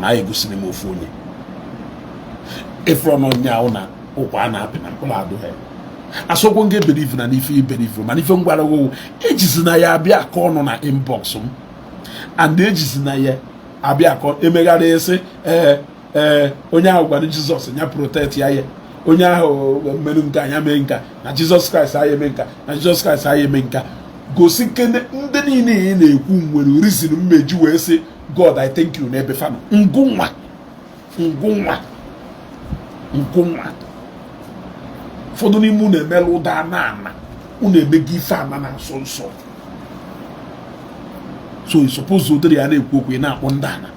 Na anyị gosi ni mofu onye ifro no nyaawo na okwa na apị na mkpụrụ adụ ha asogwo nge believe na n'ife believe ma n'ife ngwara wo ejizi na ya abịa ka ọnụ na inbox m and ejizi na ya abịa ka emeghara ese onye ahụ gwara Jizọs nya protect ya onye ahụ mmerụ nke anya mee nka na Jizọs Kraịst anya mee nka na Jizọs Kraịst anya mee nka gosi kene ndị niile na-ekwu nwere reason mmeji wee sị God I thank you n'ebe fano ngụnwa ụfọdụ n'ime unu emelụ ụda na unu emego ife ana na nsọ nsọ, so I suppose ụdịrị ya na-ekwu okwu na-akpọ ndị ana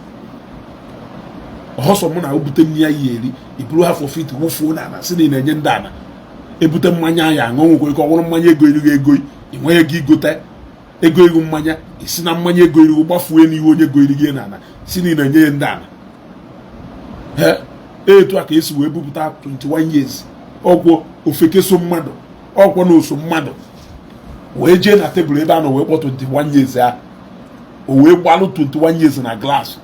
ọhọsọ mụ na obute nri ya yi eri iburu half of it wụfuo na ana si na ị na-enye ndị ana ebute mmanya ya aṅụ nwekwe ka ọ bụrụ mmanya ego erigo ego inwe ego igote ego mmanya isi na mmanya ego erigo gbafuo n'iwe onye ego erigo na ana si na ị na-enye ya ndị ana etu a ka esi wee bupụta 21 years ọgwụ ofeke so mmadụ ọgwụ na oso mmadụ wee jee na tebụl ebe a nọ wee kpọ 21 years ya o wee gbalụ 21 years na glass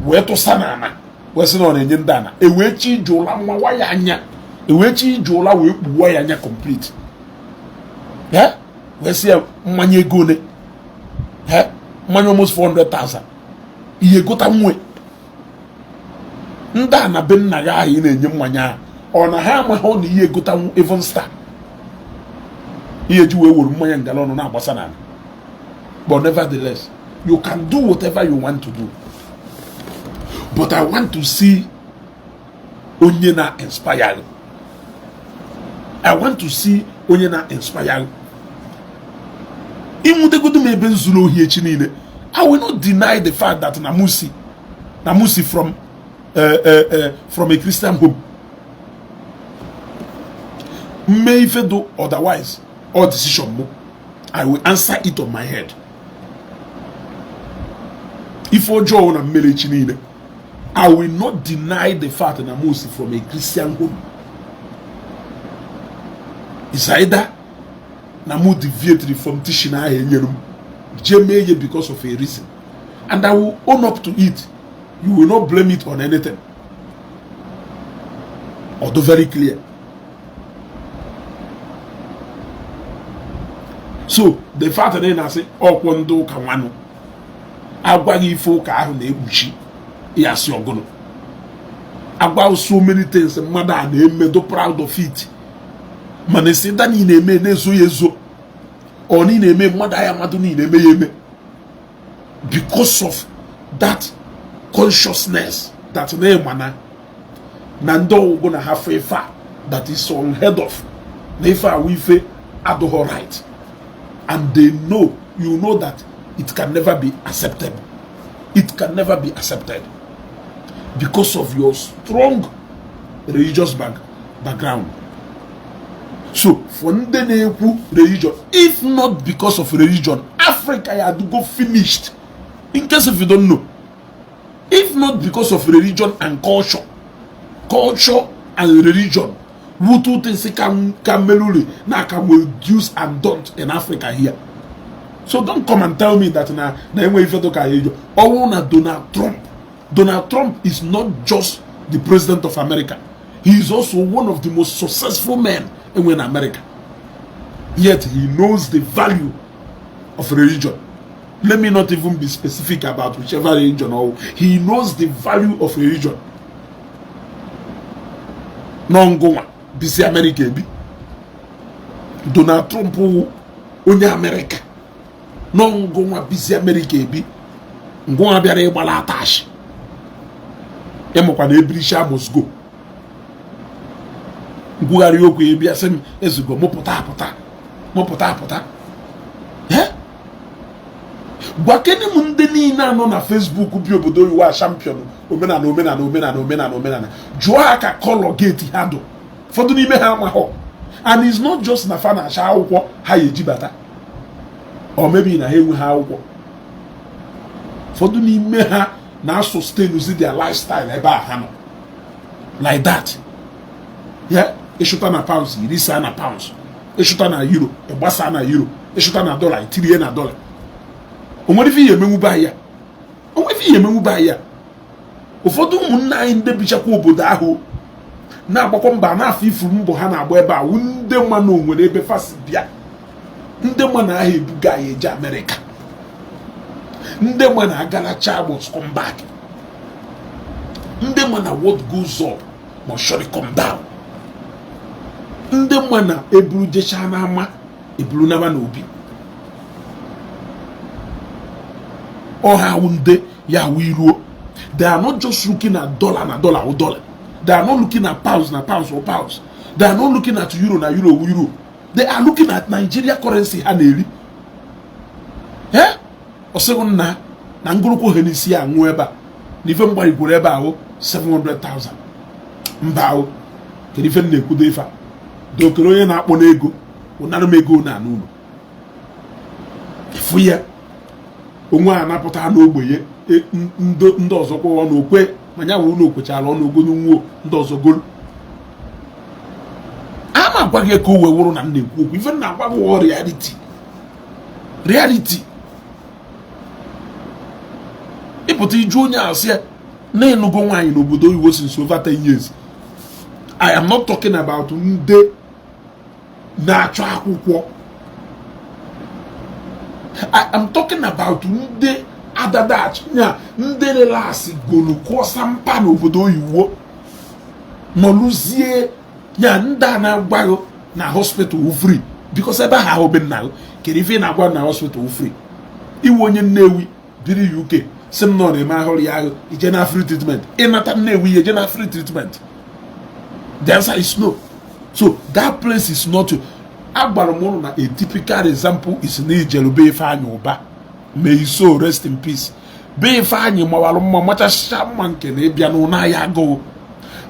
wee tụsa na ana wee sị na ọ na-enye ndị ana ewee chi ije ụla mmawa ya anya ewee chi ije ụla wee kpuwa ya anya complete wee sị ya mmanya ego ole mmanya almost 400,000 ihe gota nwe nda na be nna ya ahụ ị na-enye mmanya ọ na ha amaghị na ihe egotanwu even star ihe ji wee were mmanya ngala ọnụ na-agbasa n'ala. But nevertheless, you can do whatever you want to do. But I want to see onye na inspire. I want to see onye na inspire. I will not deny the fact that Namusi from a Christian home may if do otherwise or decision, I will answer it on my head. If Ojo na mmele chinile, I will not deny the fact that Namusi from a Christian home. It's either Namu deviated from Tishina Yenyerum, Jemeye because of a reason. And I will own up to it. You will not blame it on anything. Although very clear. So, the fact that I say, oh, Kwando Kawano, Agwagi folk are Nebuchi, yes, you're going to. About so many things, mother and they made proud of it. Manese that ni neme nezo yezo, or ni neme mother yamadu ni neme yeme. Because of that consciousness that Nehemana Nando gonna have a fa that is unheard of. Nefa wife adoho right. And they know, you know that it can never be accepted. It can never be accepted. Because of your strong religious background. So, for the religion, if not because of religion, Africa had to go finished. In case if you don't know, if not because of religion and culture and religion, Wutu things can do's and don't in Africa here. So don't come and tell me that na if you Donald Trump. Donald Trump is not just the president of America. He is also one of the most successful men in America. Yet he knows the value of religion. Let me not even be specific about whichever religion. Or he knows the value of religion. Non-Goma, BC America be. Donald Trump onye America. Non-Goma, BC America be. Ngoma biare bala atash. Emokwa na ebrisha must go. Ngugari okwu ebia sem ezugo mopota apota. Gwakene munde niile nọ na Facebook bi obodo iwa champion omenana jụọ aka color gate ha do fodu n'ime ha amahọ. And it's not just na fa na acha akwụkwọ ha ejibata, or maybe na ha enwe ha akwụkwọ. Fodu n'ime ha na sustain their lifestyle ebe ha no like that. Yeah, eshuta na pounds, irisa na pounds, eshuta na euro, egbasa na euro, eshuta na dollar, itirie na dollar. Onwere fi yemenwu ba ya. Ụfọdụ ụmụnna anyị ndị bichakwa obodo ahụ na-agbakọ mba na-afọ ifuru mbọ ha na-agba ebe a ndị mma na onwere ebe fasi bịa. Ndị mma na aha ebuga ya eje America. Ndị mma na agalacha agbos come back. Ndị mma na what goes up must surely come down. Ndị mma na eburu jecha na ama eburu na ba na obi. Or how they Yawiru. They are not just looking at dollar na dollar or dollar. They are not looking at pounds na pounds or pounds. They are not looking at euro na euro. They are looking at Nigeria currency haneli. Eh? Osegun na ngurukwu henisi a nwe eba. Nife mgba igwere eba ahụ 700,000. Mba ahụ. Kedu ife na-ekwu do ife a? Dokere onye na-akpọ n'ego. Ụnara m ego na n'ụlọ. Ifu ya. Onwe a napụta n'ogbenye ndị ọzọ kwa ọnụ okwe manya wụ na okwechara ọnụ ogolo nwo ndị ọzọ golu. Ama agwa gị ka o wee wụrụ na m na-ekwu okwu ife na-agwa gị reality. Ịpụta iju onye asị na ịnụgo nwaanyị n'obodo oyibo since over 10 years. I am not talking about ndị na-achọ akwụkwọ. I am talking about ndị adadach nya ndere lasi golu ko sampa n'obodo oyiwo noluzie nya nda na gbago na hospital free because ebe ha oben na kere ife na gwa na hospital free iwe onye Nnewi biri UK sim no na ma hori ya ije na free treatment inata Nnewi ije na free treatment. The answer is no. So that place is not Agbaromono na a typical example is Nigeria be Ifeanyi Uba. May his soul rest in peace. Be Ifeanyi mawalo mamacha shaman kene bia no na ya go.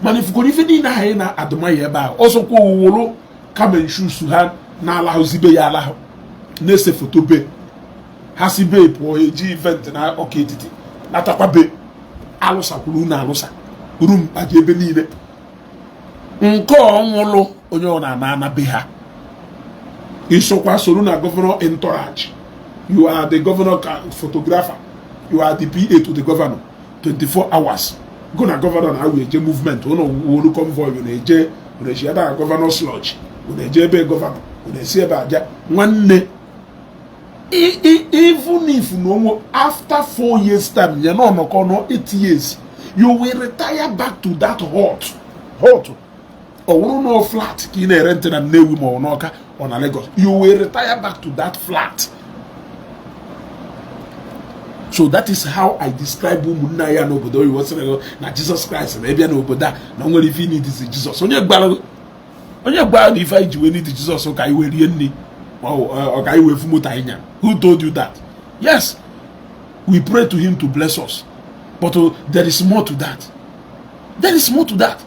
Man if go even na he na adoma ba also ko wolo come and shoes ha na ala hozibe ya ala. Na se photo be. Hasibe po eji event na oketiti. Na takwa be alusa kulu na alusa. Room ajebe niile. Nke onwulu onye ona na be ha. Isokwa solu na governor entourage. You are the governor photographer. You are the PA to the governor. 24 hours. Go na governor na we movement. Ono wolu convoy we eje na governor lodge. We eje be governor. We see ebe aja nwanne. Even if no after 4 years time, you know no 8 years, you will retire back to that hut. Or no flat in a rent and Nnewi or Noka on a Lagos. You will retire back to that flat. So that is how I describe Munaya no Bodo. You was na Jesus Christ, maybe no Boda. No one if you need is Jesus. On your bad if I do need Jesus, okay, will you okay, who told you that? Yes, we pray to him to bless us. But there is more to that. There is more to that.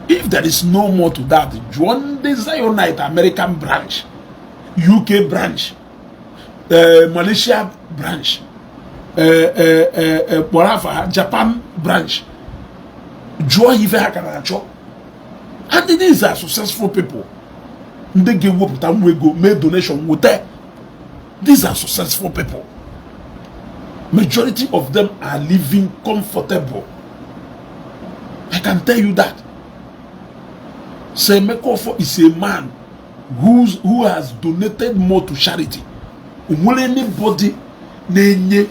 If there is no more to that, join the Zionite American branch, UK branch, Malaysia branch, Japan branch. Join Hivekanacho. And these are successful people. They give up time we go make donation with them. These are successful people. Majority of them are living comfortable. I can tell you that. Semekofo is a man who has donated more to charity. Will anybody nenye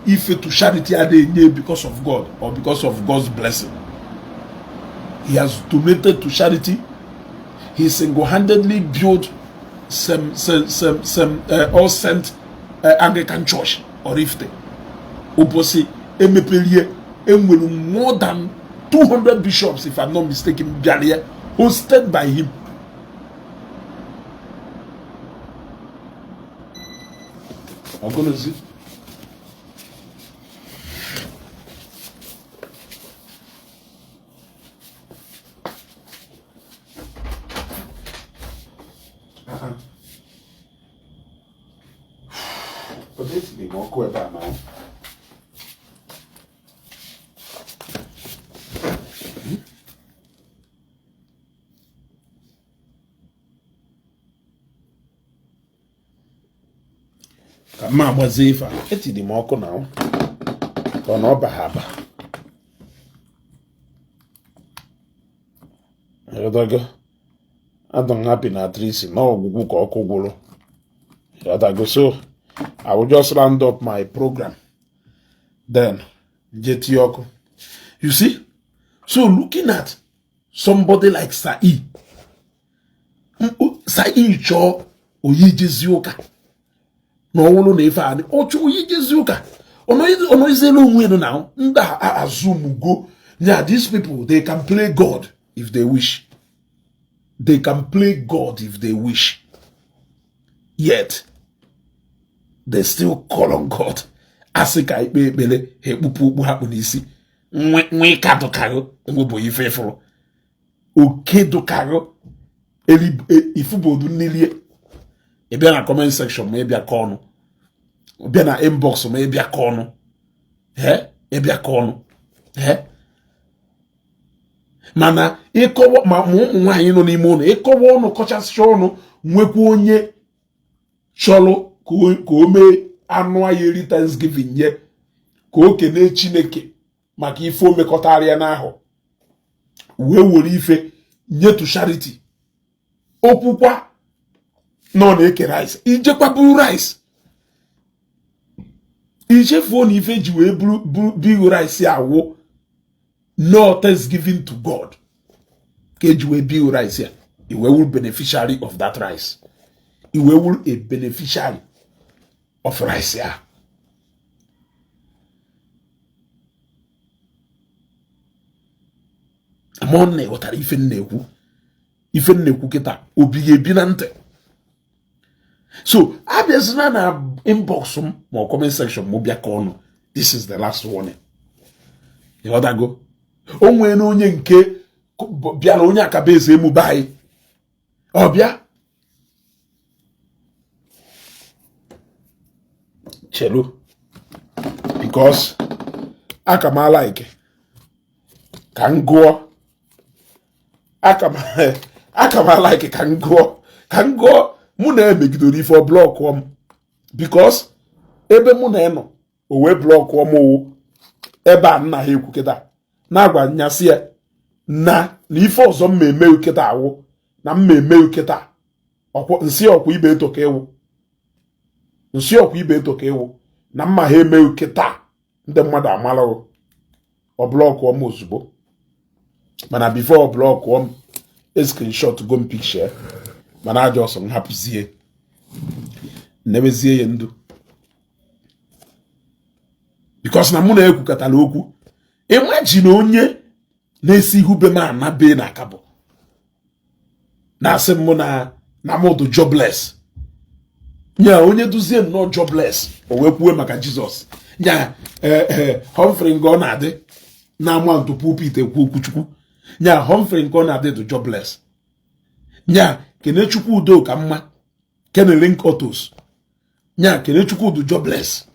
ife to charity because of God or because of God's blessing? He has donated to charity. He single-handedly built some all sent Anglican church or ifte. Oposi emepelie enwelu more than 200 bishops, if I'm not mistaken, Bialia, hosted by him. I'm gonna see. But this is more cool about now. Ma wazifa eti di moko now. Ono bahaba. Yodago. Adon happy na trisi no gugu ko okugulu. Yodago, so I will just round up my program. Then Jetioko. You see? So looking at somebody like Sai Cho Oyijizioka. No one never and Ocho Oyijizioka. Ono izelo nwenu now. Nda assume go. Yeah, these people, they can play God if they wish. They can play God if they wish. Yet they still call on God. Asika ikpebele hekpupu hapu n'isi. Nwe kato karo ngbo ifeforo. Okedo karo eli ifubodu nilie. Ebia na comment section me ebia kono. Ebia na inbox me ebia kono. Ebia kono. Mana ikowo ma nwanyi no n'ime ono ikowo ono kochasị ono nwekwa onye cholo ko ome anu ayeri Thanksgiving ye ka okene Chineke maka ife omekọtarịa n'ahụ wee were ife nye to charity okwukwa no na eke rice ijekwa buru rice ichefuo na ife ji wee buru rice awo no thanksgiving to God ka eji wee buru rice ya iwe will beneficiary of that rice iwe will a beneficiary of rice ya amon ne wotara ife nnekwu kita obi ga-ebi na ntị. So abịazina na inbox m ma comment section m bịa ka ọnụ, this is the last warning. Ịghọtago? O nwere na onye nke bịa na onye akaba eze emu bai ọ bịa chelo because aka m like ka m gụọ aka m like ka m gụọ mụ na-emegidere ife blọk m because ebe mụ na-enọ o wee blọk m o ebe a nna ha ekwu kịta na-agwa nyasị ya na ife ọzọ mmemme uketa awụ na mmemme uketa nsị ọkwa ibe eto ka ewu na mma ha eme uketa ndị mmadụ amala ọ blọk m ozugbo mana before blọk m screenshot go m picture mana ajọ ọsọ nhapụzie nebezie ya ndụ because na mụ na-ekwukọtala okwu. Imagine onye na-esi ihu be m anabe na akabọ na-asị m na mụdụ jobless nya onye duzie m nọ jobless o wee kwuwe maka Jizọs nya Humphrey nke ọ na-adị na ama ntụ pulpit ekwu okwuchukwu nya Humphrey nke ọ na-adị dị jobless nya Kenechukwu udo ka mma Kenelink Otos nya Kenechukwu udo jobless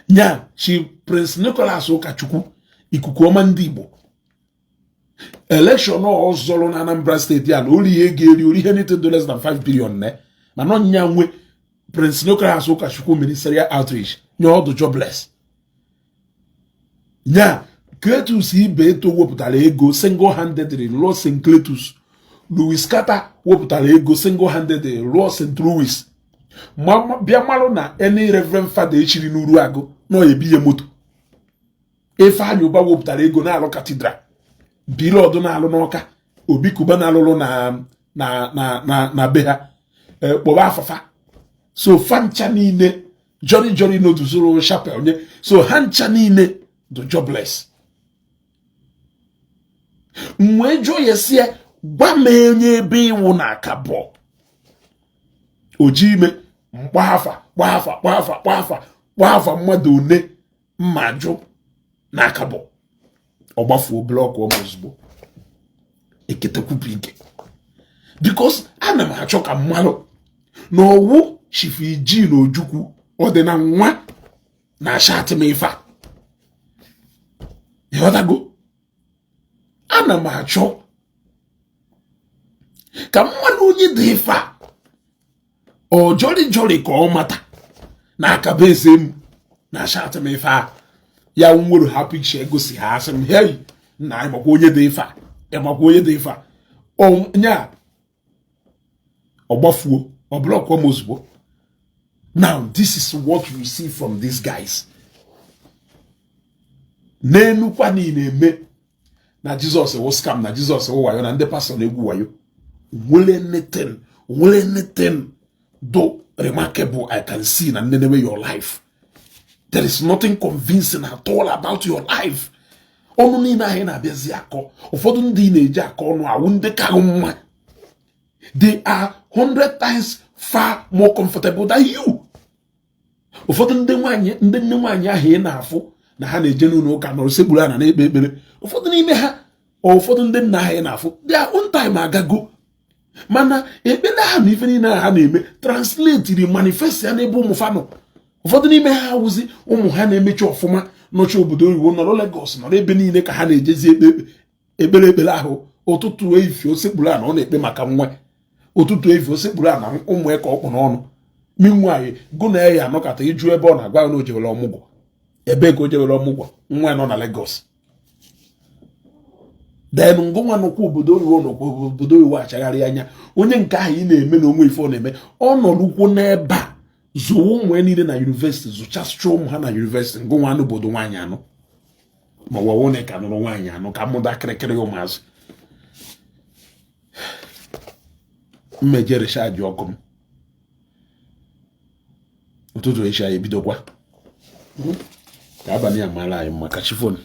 nya chi Prince Nicholas Ụkachukwu ikuku ọma ndị Igbo election ọzọrọ na Anambra steeti ya na ori ihe ga-eri ori ihe anything less than 5 billion ne mana nya nwe Prince Nicholas Ụkachukwu ministerial outreach nya ọdụ jobless nya Cletus ibe eto wepụtara ego single handedly lụọ St. Cletus. Louis Carter wepụtara ego single handedly lụọ St. Louis bịa malụ na any reverend father echiri n'uru agụ na ebiye moto. Ifeanyị Ụba wepụtara ego na-alụ katidral Bilọdụ na-alụ n'Ọka Obi Kuba na-alụlụ na be ha kpọba afafa so fancha niile jori n'oduzuru chapel nye so ha ncha niile do jobless. Mwe jụọ ya sie gwa m enye ebe iwu na akabọ oji ime gbafa mmadụ one mmajụ na akabọ ọgbafuo blọk ozugbo eketekwupu ike because ana m achọ ka mmalụ na ọwụ shifi ji na Ojukwu ọ dị na nwa na ashatimifa ịghọtago. Ana m achọ ka mmanụ onye dị ife a ọ jọrị ka ọ mata na akaba eze m na ashatimife a ya nwere ha picture egosi ha asị m hey na ịmakwa onye dị ife a nya ọgbafuo ọ blọk m ozugbo. Now this is what you see from these guys. N'enukwa niile eme na Jizọs wụ scam na Jizọs wụ wayo na ndị pastọ na-egwu wayo nwere anything do remarkable I can see na nnenewe your life. There is nothing convincing at all about your life. Ọnụ niile ahụ na-abịazi akọ ụfọdụ ndị na-eji akọ ọnụ awụ ndị ka mma. They are 100 times far more comfortable than you. Ụfọdụ ndị nne nwaanyị ahụ ị na-afụ na ha na-eje n'ụlọ ụka na osegburu ana na-ekpe ekpere ụfọdụ n'ime ha ụfọdụ ndị nna ha ị na-afụ their own time agago mana ekpere ha na ife niile ha na-eme translate manifest ya n'ebe ụmụ fanụ. Ụfọdụ n'ime ha awụzi ụmụ ha na-emechi ọfụma n'ọchị obodo oyibo nọrọ Lagos nọrọ ebe niile ka ha na-ejezi ekpere ahụ ụtụtụ efi osekpuru ana ọ na-ekpe maka nwa ụtụtụ efi osekpuru ana ụmụ ya ka ọkpụ n'ọnụ minwaanyị gụ na ya anọkata ịjụ ebe ọ na-agwa na o jewere ọmụgwọ ebe ka o jewere ọmụgwọ nwa nọ na Lagos then ngụnwa nọkwa obodo oyibo achagharị anya onye nke ahụ ị na-eme na onwe ife ọ na-eme ọ nọrụkwu n'ebe a zuo ụmụ niile na university zụchasịcha ụmụ ha na university ngụ nwa n'obodo nwaanyị anọ ma wawone ka nụrụ nwaanyị anọ ka mụda kịrịkịrị ụmụazị mmejere shaji ọkụ m ụtụtụ echi anyị bidokwa ka abalị a mara anyị maka chifon